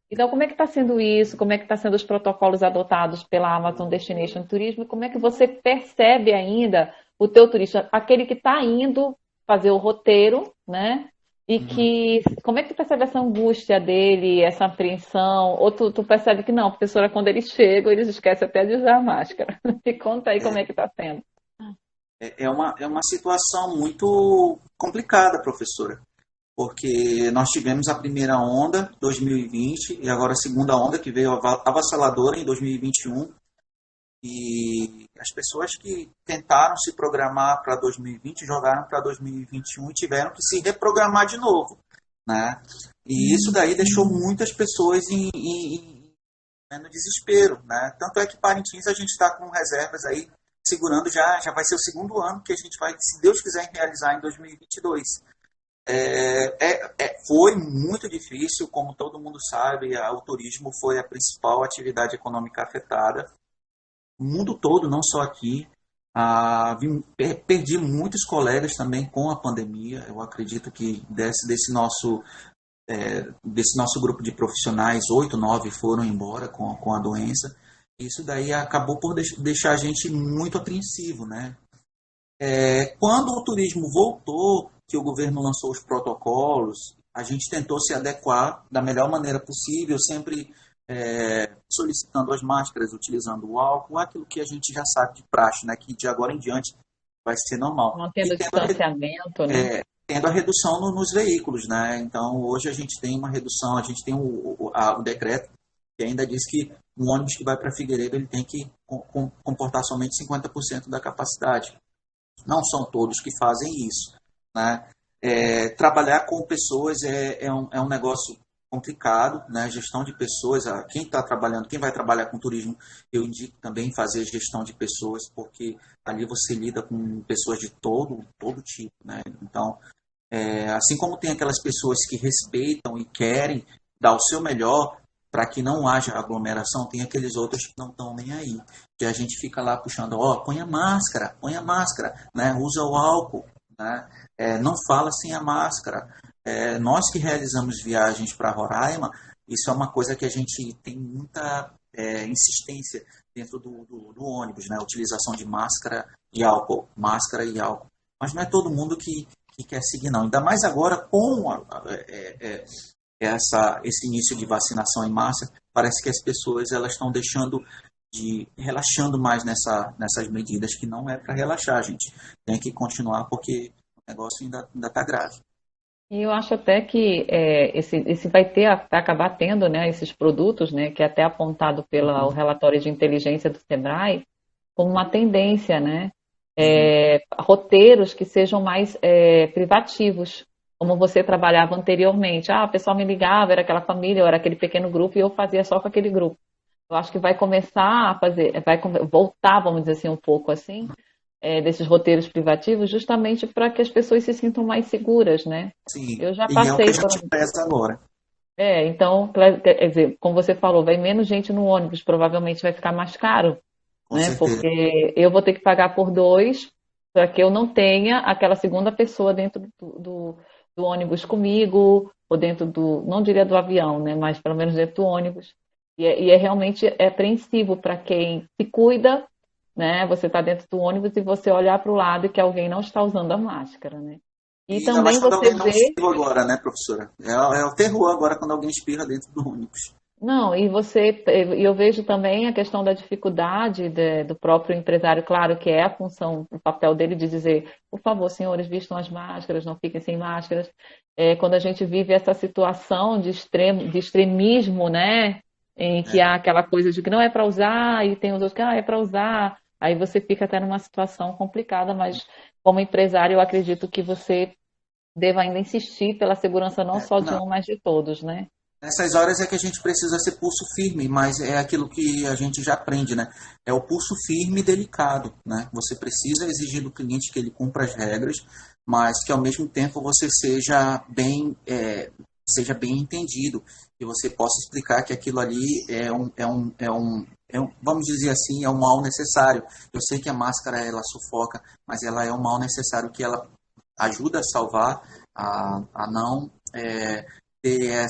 Então, como é que está sendo isso? Como é que está sendo os protocolos adotados pela Amazon Destination Turismo? E como é que você percebe ainda o teu turista, aquele que está indo fazer o roteiro, né? E Uhum. que, como é que tu percebe essa angústia dele, essa apreensão? Ou tu percebe que não, professora, quando eles chegam, eles esquecem até de usar a máscara. Me conta aí como é que está sendo. É uma situação muito complicada, professora, porque nós tivemos a primeira onda, 2020, e agora a segunda onda, que veio avassaladora em 2021. E as pessoas que tentaram se programar para 2020 jogaram para 2021 e tiveram que se reprogramar de novo, né? E isso daí deixou muitas pessoas no desespero, né? Tanto é que Parintins a gente está com reservas aí segurando já vai ser o segundo ano que a gente vai, se Deus quiser, realizar em 2022. Foi muito difícil, como todo mundo sabe, o turismo foi a principal atividade econômica afetada o mundo todo, não só aqui. Perdi muitos colegas também com a pandemia. Eu acredito que desse nosso grupo de profissionais, 8, 9 foram embora com a doença. Isso daí acabou por deixar a gente muito apreensivo, né? Quando o turismo voltou, que o governo lançou os protocolos, a gente tentou se adequar da melhor maneira possível, sempre solicitando as máscaras, utilizando o álcool, aquilo que a gente já sabe de praxe, né, que de agora em diante vai ser normal. E Mantendo o distanciamento, né? tendo a redução nos veículos, né? Então, hoje a gente tem uma redução, a gente tem o decreto que ainda diz que um ônibus que vai para Figueiredo ele tem que comportar somente 50% da capacidade. Não são todos que fazem isso, né? Trabalhar com pessoas é um negócio complicado, né? Gestão de pessoas, quem está trabalhando, quem vai trabalhar com turismo, eu indico também fazer gestão de pessoas, porque ali você lida com pessoas de todo tipo, né? Então, assim como tem aquelas pessoas que respeitam e querem dar o seu melhor para que não haja aglomeração, tem aqueles outros que não estão nem aí. Que a gente fica lá puxando, põe a máscara, né? Usa o álcool, né? Não fala sem a máscara. Nós que realizamos viagens para Roraima, isso é uma coisa que a gente tem muita insistência dentro do ônibus, né? A utilização de máscara e álcool. Mas não é todo mundo que quer seguir, não. Ainda mais agora com esse início de vacinação em massa, parece que as pessoas elas estão relaxando mais nessas medidas, que não é para relaxar, gente. Tem que continuar porque o negócio ainda está grave. E eu acho até que esse vai acabar tendo, né, esses produtos, né, que é até apontado pelo relatório de inteligência do Sebrae, como uma tendência, né, Uhum. roteiros que sejam mais privativos, como você trabalhava anteriormente. O pessoal me ligava, era aquela família, ou era aquele pequeno grupo, e eu fazia só com aquele grupo. Eu acho que vai começar a fazer, voltar, vamos dizer assim, um pouco assim, desses roteiros privativos, justamente para que as pessoas se sintam mais seguras, né? Sim, Eu já e é o que a passei por. gente preza agora, Então, quer dizer, como você falou, vai menos gente no ônibus, provavelmente vai ficar mais caro, com né? certeza. Porque eu vou ter que pagar por dois para que eu não tenha aquela segunda pessoa dentro do ônibus comigo, ou dentro não diria do avião, né? Mas pelo menos dentro do ônibus. E realmente apreensivo para quem se cuida, né? Você está dentro do ônibus e você olhar para o lado e que alguém não está usando a máscara, né? E E ainda mais também quando você alguém não vê. espirra agora, né, professora? É o terror agora quando alguém espirra dentro do ônibus. Não, e eu vejo também a questão da dificuldade do próprio empresário, claro que é a função, o papel dele de dizer, por favor, senhores, vistam as máscaras, não fiquem sem máscaras. Quando a gente vive essa situação de extremismo, né, em que Né? há aquela coisa de que não é para usar e tem os outros que é para usar, aí você fica até numa situação complicada, mas como empresário eu acredito que você deva ainda insistir pela segurança não só de Não, um, mas de todos, né? nessas horas é que a gente precisa ser pulso firme, mas é aquilo que a gente já aprende, né? É o pulso firme e delicado, né? Você precisa exigir do cliente que ele cumpra as regras, mas que ao mesmo tempo você seja bem entendido, que você possa explicar que aquilo ali vamos dizer assim, é um mal necessário. Eu sei que a máscara ela sufoca, mas ela é um mal necessário que ela ajuda a salvar, a não ter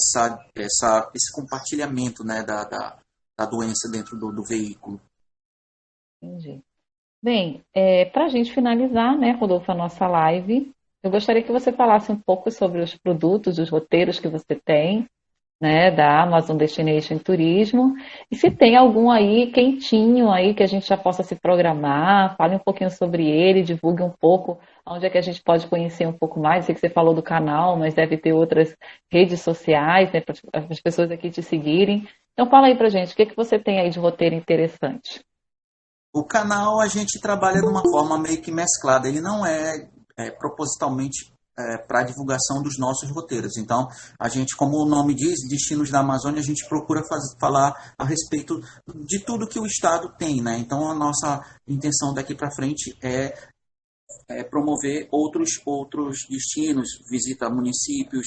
esse compartilhamento, né, da doença dentro do veículo. Entendi. Bem, para a gente finalizar, né, Rodolfo, a nossa live, eu gostaria que você falasse um pouco sobre os produtos, os roteiros que você tem, né, da Amazon Destination Turismo, e se tem algum aí quentinho aí que a gente já possa se programar, fale um pouquinho sobre ele, divulgue um pouco onde é que a gente pode conhecer um pouco mais. Sei que você falou do canal, mas deve ter outras redes sociais, né, para as pessoas aqui te seguirem. Então fala aí pra gente, o que que você tem aí de roteiro interessante? O canal a gente trabalha de uma forma meio que mesclada, ele não é propositalmente para a divulgação dos nossos roteiros. Então, a gente, como o nome diz, Destinos da Amazônia, a gente procura falar a respeito de tudo que o Estado tem, né? Então, a nossa intenção daqui para frente é promover outros destinos, visita a municípios,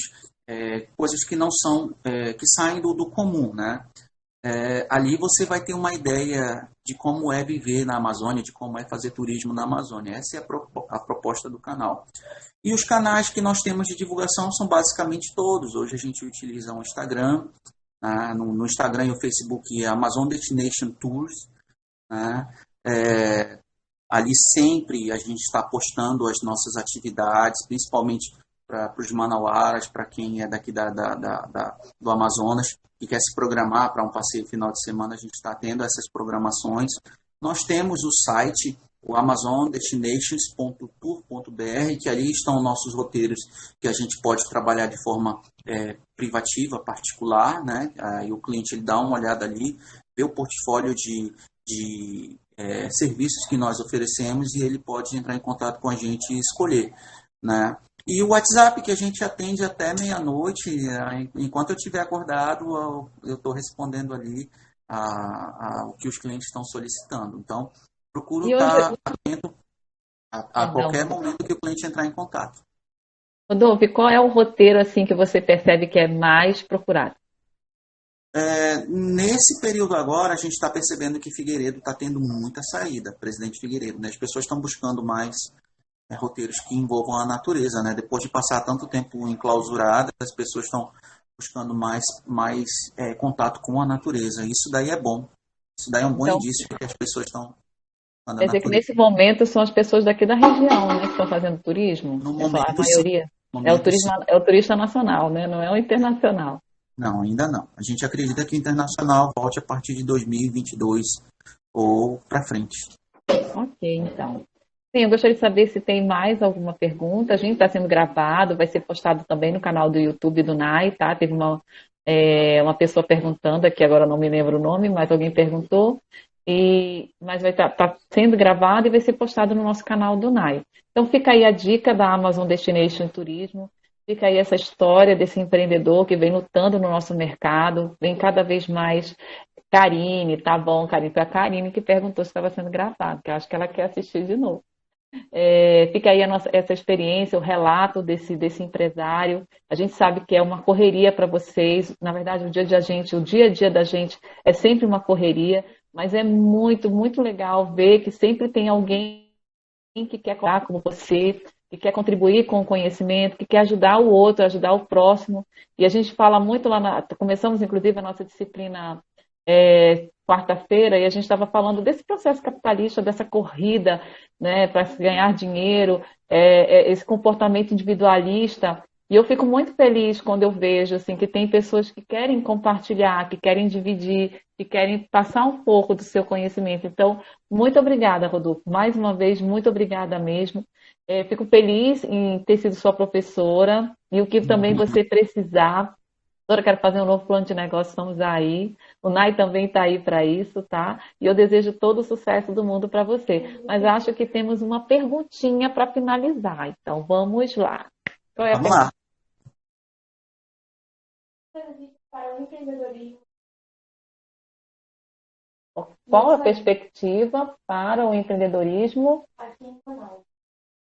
coisas que não são, que saem do comum, né? Ali você vai ter uma ideia de como é viver na Amazônia, de como é fazer turismo na Amazônia. Essa é a proposta do canal. E os canais que nós temos de divulgação são basicamente todos. Hoje a gente utiliza o Instagram, né? No Instagram e o Facebook é Amazon Destination Tours, né? Ali sempre a gente está postando as nossas atividades, principalmente para os manauaras, para quem é daqui do Amazonas e quer se programar para um passeio final de semana, a gente está tendo essas programações. Nós temos o site, o amazondestinations.tour.br, que ali estão nossos roteiros que a gente pode trabalhar de forma privativa, particular, né? Aí o cliente ele dá uma olhada ali, vê o portfólio de serviços que nós oferecemos e ele pode entrar em contato com a gente e escolher, né? E o WhatsApp, que a gente atende até meia-noite, enquanto eu estiver acordado, eu estou respondendo ali o que os clientes estão solicitando. Então, procuro E estar hoje, atento a perdão, qualquer momento que o cliente entrar em contato. Rodolfo, qual é o roteiro assim que você percebe que é mais procurado? Nesse período agora, a gente está percebendo que Figueiredo está tendo muita saída, Presidente Figueiredo, né? As pessoas estão buscando mais roteiros que envolvam a natureza, né? Depois de passar tanto tempo enclausuradas, as pessoas estão buscando mais contato com a natureza. Isso daí é bom. Isso daí é um bom Então, indício de que as pessoas estão na quer dizer que natureza. nesse momento são as pessoas daqui da região, né, que estão fazendo turismo? No A momento, sim. maioria No é o momento, turismo, sim. é o turista nacional, né? Não é o internacional. Não, ainda não. A gente acredita que o internacional volte a partir de 2022 ou para frente. Ok, então. Sim, eu gostaria de saber se tem mais alguma pergunta. A gente está sendo gravado, vai ser postado também no canal do YouTube do NAI, tá? Teve uma pessoa perguntando aqui, agora eu não me lembro o nome, mas alguém perguntou. Mas vai estar sendo gravado e vai ser postado no nosso canal do NAI. Então fica aí a dica da Amazon Destination Turismo, fica aí essa história desse empreendedor que vem lutando no nosso mercado, vem cada vez mais. Karine, tá bom, Karine, foi a Karine que perguntou se estava sendo gravado, que eu acho que ela quer assistir de novo. Fica aí essa experiência, o relato desse empresário. A gente sabe que é uma correria para vocês. Na verdade, o dia a dia da gente é sempre uma correria, mas é muito, muito legal ver que sempre tem alguém que quer colaborar como você, que quer contribuir com o conhecimento, que quer ajudar o outro, ajudar o próximo. E a gente fala muito começamos inclusive a nossa disciplina quarta-feira, e a gente estava falando desse processo capitalista, dessa corrida, né, para se ganhar dinheiro, esse comportamento individualista. E eu fico muito feliz quando eu vejo assim, que tem pessoas que querem compartilhar, que querem dividir, que querem passar um pouco do seu conhecimento. Então, muito obrigada, Rodolfo. Mais uma vez, muito obrigada mesmo. Fico feliz em ter sido sua professora e o que também você precisar. Eu quero fazer um novo plano de negócio, estamos aí. O NAI também está aí para isso, tá? E eu desejo todo o sucesso do mundo para você. Mas acho que temos uma perguntinha para finalizar. Então, vamos lá. Qual é a Vamos lá. Para o empreendedorismo Qual a perspectiva para o empreendedorismo? aqui em Manaus?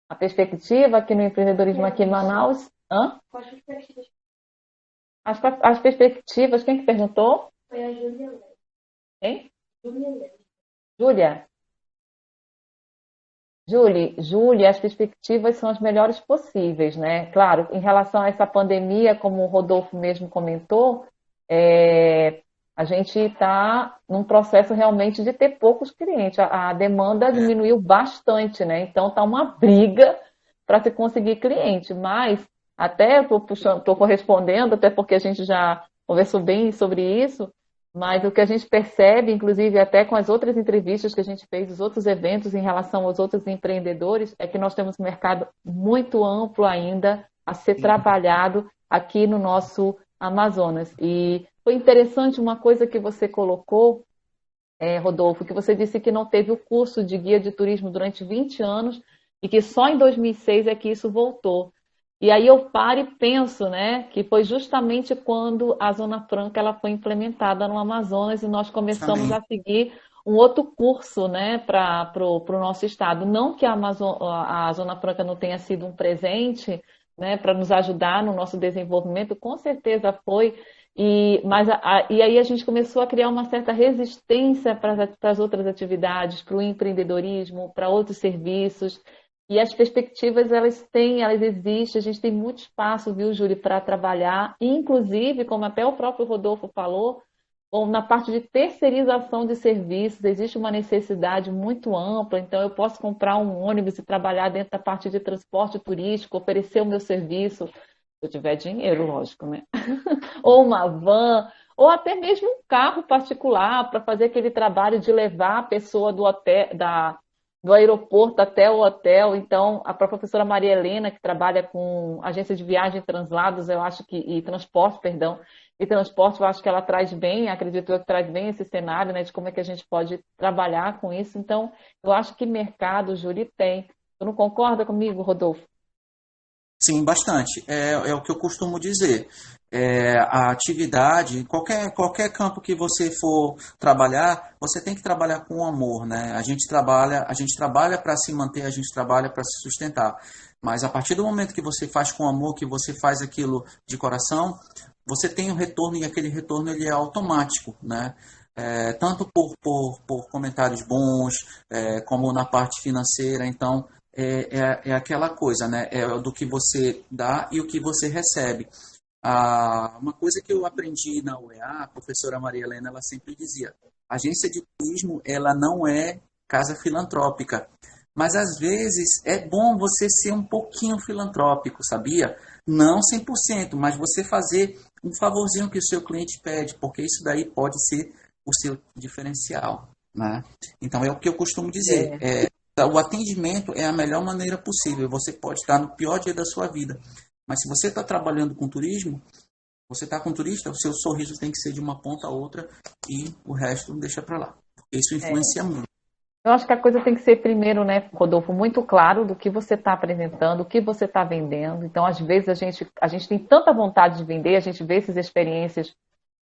A perspectiva aqui no empreendedorismo aqui em Manaus? Hã? Quais perspectivas? As perspectivas, quem que perguntou? Foi a Júlia Leite. Hein? Júlia Leite. Júlia? Júlia, as perspectivas são as melhores possíveis, né? Claro, em relação a essa pandemia, como o Rodolfo mesmo comentou, a gente está num processo realmente de ter poucos clientes. A demanda diminuiu bastante, né? Então está uma briga para se conseguir cliente. Mas até estou correspondendo, até porque a gente já conversou bem sobre isso. Mas o que a gente percebe, inclusive até com as outras entrevistas que a gente fez, os outros eventos em relação aos outros empreendedores, é que nós temos um mercado muito amplo ainda a ser trabalhado aqui no nosso Amazonas. E foi interessante uma coisa que você colocou, Rodolfo, que você disse que não teve o curso de guia de turismo durante 20 anos e que só em 2006 é que isso voltou. E aí eu paro e penso, né, que foi justamente quando a Zona Franca ela foi implementada no Amazonas e nós começamos Justamente. a seguir um outro curso, né, para o nosso estado. Não que a Zona Franca não tenha sido um presente, né, para nos ajudar no nosso desenvolvimento, com certeza foi. E aí a gente começou a criar uma certa resistência para as outras atividades, para o empreendedorismo, para outros serviços. E as perspectivas, elas existem, a gente tem muito espaço, viu, Júlia, para trabalhar, inclusive, como até o próprio Rodolfo falou, na parte de terceirização de serviços, existe uma necessidade muito ampla, então eu posso comprar um ônibus e trabalhar dentro da parte de transporte turístico, oferecer o meu serviço, se eu tiver dinheiro, lógico, né? Ou uma van, ou até mesmo um carro particular para fazer aquele trabalho de levar a pessoa do hotel, do aeroporto até o hotel. Então, a própria professora Maria Helena, que trabalha com agência de viagem e translados, eu acho que, e transporte, perdão, e transporte, eu acho que ela traz bem, acredito eu que traz bem esse cenário, né, de como é que a gente pode trabalhar com isso. Então, eu acho que mercado, Júlio, tem. Tu não concorda comigo, Rodolfo? Sim, bastante. É o que eu costumo dizer. A atividade, qualquer campo que você for trabalhar, você tem que trabalhar com amor, né? A gente trabalha para se manter, a gente trabalha para se sustentar. Mas a partir do momento que você faz com amor, que você faz aquilo de coração, você tem o retorno e aquele retorno ele é automático, né? Tanto por comentários bons, como na parte financeira. Então, é aquela coisa, né? É do que você dá e o que você recebe. Uma coisa que eu aprendi na UEA, a professora Maria Helena, ela sempre dizia, agência de turismo, ela não é casa filantrópica, mas às vezes é bom você ser um pouquinho filantrópico, sabia? Não 100%, mas você fazer um favorzinho que o seu cliente pede, porque isso daí pode ser o seu diferencial, né? Então é o que eu costumo dizer, É. o atendimento é a melhor maneira possível. Você pode estar no pior dia da sua vida, mas se você está trabalhando com turismo, você está com turista, o seu sorriso tem que ser de uma ponta a outra e o resto deixa para lá. Isso influencia muito. Eu acho que a coisa tem que ser primeiro, né, Rodolfo, muito claro do que você está apresentando, o que você está vendendo. Então, às vezes, a gente tem tanta vontade de vender, a gente vê essas experiências,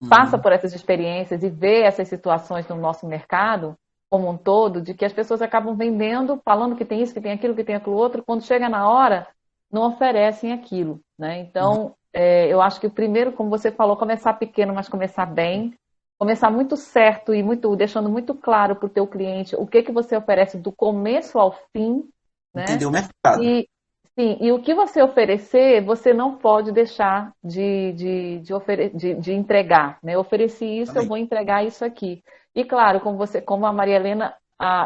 passa Uhum. por essas experiências e vê essas situações no nosso mercado como um todo, de que as pessoas acabam vendendo, falando que tem isso, que tem aquilo outro, quando chega na hora, não oferecem aquilo, né? Uhum. Então, eu acho que o primeiro, como você falou, começar pequeno, mas começar bem, começar muito certo e muito, deixando muito claro para o teu cliente o que que você oferece do começo ao fim, Entender né? o mercado. E, sim, e o que você oferecer, você não pode deixar de entregar, né? Eu ofereci isso, eu Também. vou entregar isso aqui. E claro, como a Maria Helena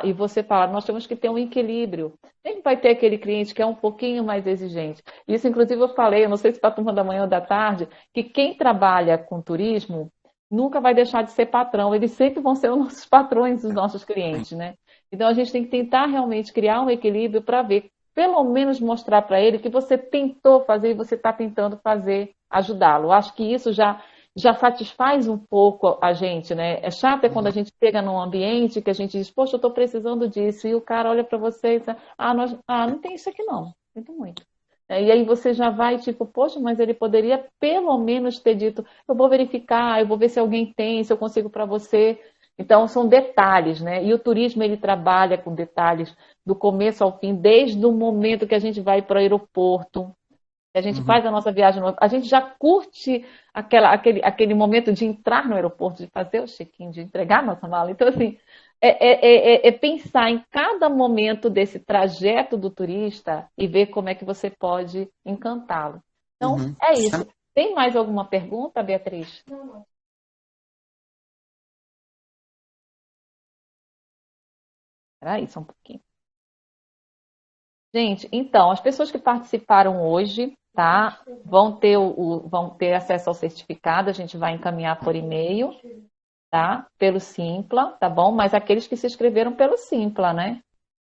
e você fala, nós temos que ter um equilíbrio. Sempre vai ter aquele cliente que é um pouquinho mais exigente. Isso, inclusive, eu falei, eu não sei se para a turma da manhã ou da tarde, que quem trabalha com turismo nunca vai deixar de ser patrão. Eles sempre vão ser os nossos patrões, os nossos clientes, né? Então a gente tem que tentar realmente criar um equilíbrio para ver, pelo menos mostrar para ele que você tentou fazer e você está tentando fazer, ajudá-lo. Acho que isso já satisfaz um pouco a gente, né? É chato quando a Uhum. gente chega num ambiente que a gente diz, poxa, eu estou precisando disso, e o cara olha para você e diz, não tem isso aqui não, sinto muito. E aí você já vai tipo, poxa, mas ele poderia pelo menos ter dito, eu vou verificar, eu vou ver se alguém tem, se eu consigo para você. Então são detalhes, né? E o turismo ele trabalha com detalhes do começo ao fim, desde o momento que a gente vai para o aeroporto, que a gente Uhum. faz a nossa viagem, a gente já curte aquele momento de entrar no aeroporto, de fazer o check-in, de entregar a nossa mala. Então, assim, é pensar em cada momento desse trajeto do turista e ver como é que você pode encantá-lo. Então, Uhum. é isso. Tem mais alguma pergunta, Beatriz? Peraí, só um pouquinho. Gente, então, as pessoas que participaram hoje, tá, vão ter acesso ao certificado, a gente vai encaminhar por e-mail, tá, pelo Simpla, tá bom? Mas aqueles que se inscreveram pelo Simpla, né?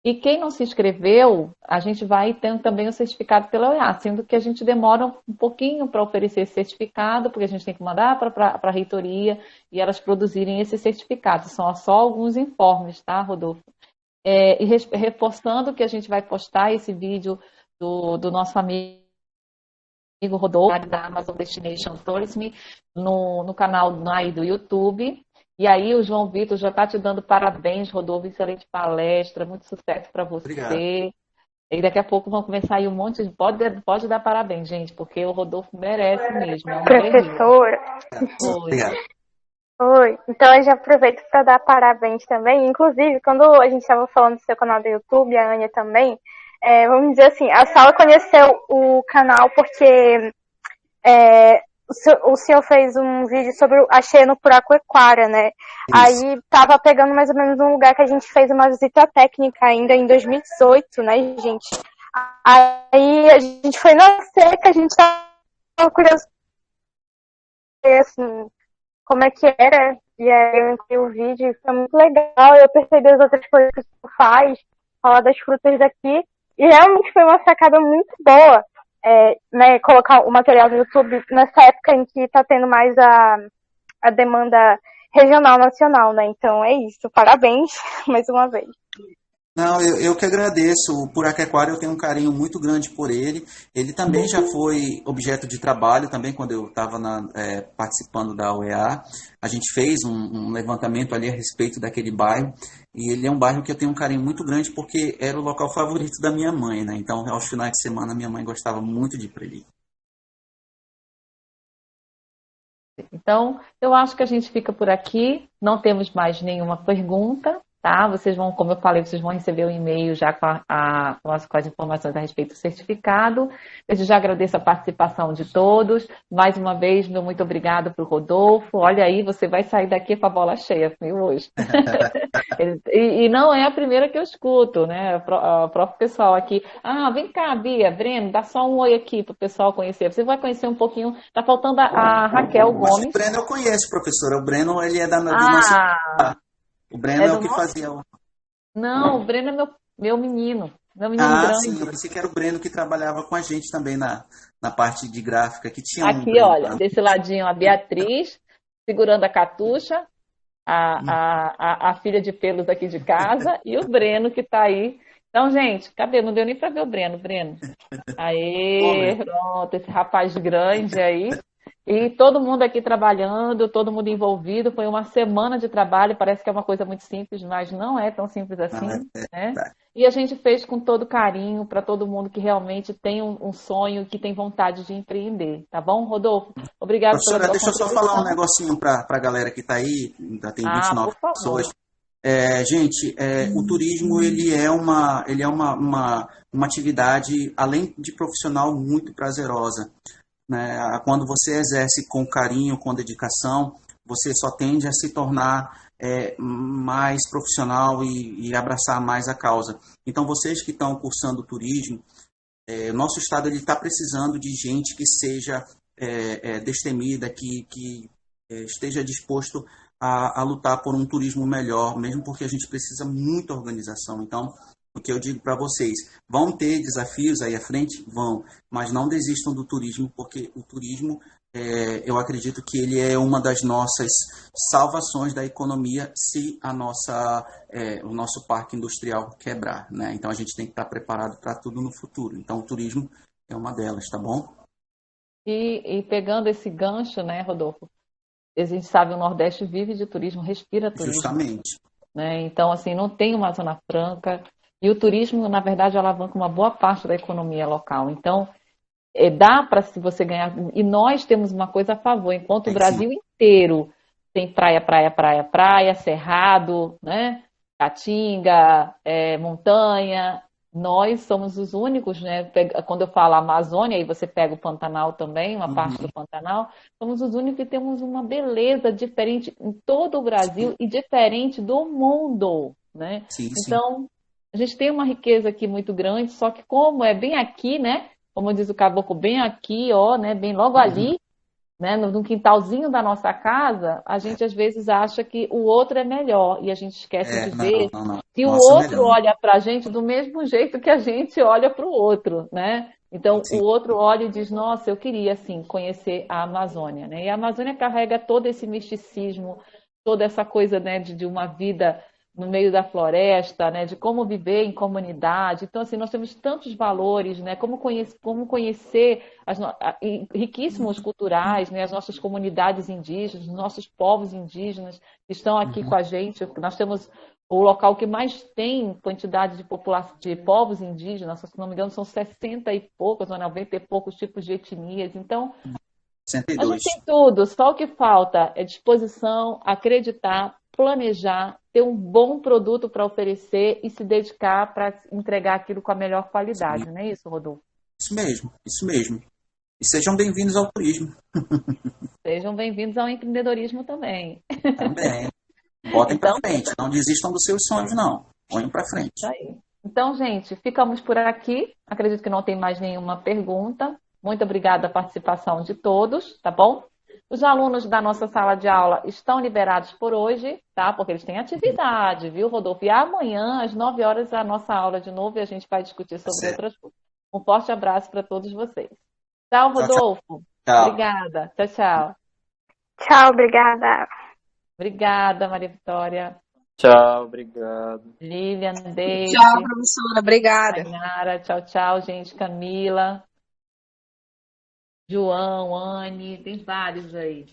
E quem não se inscreveu, a gente vai ter também o certificado pela OEA, sendo que a gente demora um pouquinho para oferecer esse certificado, porque a gente tem que mandar para a reitoria e elas produzirem esse certificado. São só alguns informes, tá, Rodolfo? E reforçando que a gente vai postar esse vídeo do nosso amigo Rodolfo, da Amazon Destination Tourism, no canal aí do YouTube. E aí o João Vitor já está te dando parabéns, Rodolfo, excelente palestra, muito sucesso para Obrigado. você. E daqui a pouco vão começar aí um monte de... Pode dar parabéns, gente, porque o Rodolfo merece mesmo, é um guerreiro. Professora, Oi. Obrigado. oi. Então eu já aproveito para dar parabéns também. Inclusive, quando a gente estava falando do seu canal do YouTube, a Ania também, vamos dizer assim, a Sala conheceu o canal porque o senhor fez um vídeo sobre a Cheia no Puraquequara, né? Isso. Aí tava pegando mais ou menos um lugar que a gente fez uma visita técnica ainda em 2018, né, gente? Aí a gente foi na seca, a gente tava curioso, assim, como é que era, e aí eu entrei o vídeo e foi muito legal, eu percebi as outras coisas que o senhor faz, falar das frutas daqui, e realmente foi uma sacada muito boa, né, colocar o material no YouTube nessa época em que está tendo mais a demanda regional, nacional, né, então é isso, parabéns mais uma vez. Não, eu que agradeço. O Puraquequara eu tenho um carinho muito grande por ele. Ele também já foi objeto de trabalho, também quando eu estava participando da OEA. A gente fez um levantamento ali a respeito daquele bairro. E ele é um bairro que eu tenho um carinho muito grande porque era o local favorito da minha mãe, né? Então, aos finais de semana, minha mãe gostava muito de ir para ali. Então, eu acho que a gente fica por aqui. Não temos mais nenhuma pergunta, tá? Vocês vão, como eu falei, vocês vão receber o e-mail já com as informações a respeito do certificado. Eu já agradeço a participação de todos. Mais uma vez, meu muito obrigado para o Rodolfo. Olha aí, você vai sair daqui com a bola cheia, viu, hoje. E não é a primeira que eu escuto, né? O próprio pessoal aqui. Ah, vem cá, Bia, Breno, dá só um oi aqui para o pessoal conhecer. Você vai conhecer um pouquinho. Tá faltando a Raquel Mas o Gomes. Breno eu conheço, professora. O Breno, ele é do nosso... Ah, O Breno é é o do que nosso? fazia o... Não, o Breno é meu menino. Meu menino Ah, sim, eu grande. pensei que era o Breno que trabalhava com a gente também na parte de gráfica, que tinha um Aqui, Breno olha, lá. desse ladinho a Beatriz, segurando a Catuxa, Hum, a filha de pelos aqui de casa, e o Breno que tá aí. Então, gente, cadê? Não deu nem para ver o Breno, Breno. Aê, Homem. pronto, esse rapaz grande aí. E todo mundo aqui trabalhando, todo mundo envolvido. Foi uma semana de trabalho, parece que é uma coisa muito simples, mas não é tão simples Não, assim, né? tá. E a gente fez com todo carinho para todo mundo que realmente tem um sonho, que tem vontade de empreender, tá bom, Rodolfo? Obrigado pela Professora, sua deixa eu só falar um contribuição. negocinho para a galera que está aí, ainda tem Ah, 29 por favor. pessoas. Gente, o turismo ele é uma atividade, além de profissional, muito prazerosa, né? Quando você exerce com carinho, com dedicação, você só tende a se tornar mais profissional e abraçar mais a causa. Então, vocês que estão cursando turismo, nosso estado ele está precisando de gente que seja destemida, que esteja disposto a lutar por um turismo melhor, mesmo porque a gente precisa muita organização. Então, o que eu digo para vocês, vão ter desafios aí à frente? Vão, mas não desistam do turismo, porque o turismo, eu acredito que ele é uma das nossas salvações da economia se o nosso parque industrial quebrar, né? Então, a gente tem que estar preparado para tudo no futuro. Então, o turismo é uma delas, tá bom? E pegando esse gancho, né, Rodolfo? A gente sabe o Nordeste vive de turismo, respira turismo, Justamente. né? Então, assim, não tem uma zona franca. E o turismo, na verdade, alavanca uma boa parte da economia local. Então, dá para se você ganhar. E nós temos uma coisa a favor, enquanto o É, sim. Brasil inteiro tem praia, praia, praia, praia, cerrado, né? Caatinga, montanha. Nós somos os únicos, né? Quando eu falo Amazônia, aí você pega o Pantanal também, uma parte do Uhum. Pantanal, somos os únicos que temos uma beleza diferente em todo o Brasil e diferente do mundo, né? Sim, sim. Então, a gente tem uma riqueza aqui muito grande, só que como é bem aqui, né? Como diz o caboclo, bem aqui, ó, né? Bem logo Uhum. ali, né? No quintalzinho da nossa casa, a gente às vezes acha que o outro é melhor e a gente esquece de Não, ver não, não. que o Nossa, é outro melhor. olha para a gente do mesmo jeito que a gente olha para o outro, né? Então, o Sim. outro olha e diz: Nossa, eu queria, assim, conhecer a Amazônia, né? E a Amazônia carrega todo esse misticismo, toda essa coisa, né, de uma vida no meio da floresta, né, de como viver em comunidade. Então, assim, nós temos tantos valores, né, como conhecer riquíssimos culturais, né, as nossas comunidades indígenas, os nossos povos indígenas que estão aqui com Uhum. a gente. Nós temos o local que mais tem quantidade de população, de povos indígenas, se não me engano, são 60 e poucos ou 90 e poucos tipos de etnias. Então, a gente 62. tem tudo, só o que falta é disposição, acreditar, planejar, ter um bom produto para oferecer e se dedicar para entregar aquilo com a melhor Sim. qualidade, não é isso, Rodolfo? Isso mesmo, isso mesmo. E sejam bem-vindos ao turismo Sejam bem-vindos ao empreendedorismo também. também. Botem pra Então, frente, não desistam dos seus sonhos, não. Ponham pra isso frente. aí. Então, gente, ficamos por aqui. Acredito que não tem mais nenhuma pergunta. Muito obrigada a participação de todos, tá bom? Os alunos da nossa sala de aula estão liberados por hoje, tá? Porque eles têm atividade, viu, Rodolfo? E amanhã, às 9 horas, é a nossa aula de novo e a gente vai discutir Tá sobre certo. outras coisas. Um forte abraço para todos vocês. Tchau, Tchau, tchau. Rodolfo. Tchau. Obrigada. Tchau, tchau. Tchau, obrigada. Obrigada, Maria Vitória. Tchau, obrigado. Lilian, Tchau, Daisy, professora. Obrigada. Tainara. Tchau, tchau, gente. Camila. João, Anne, tem vários aí.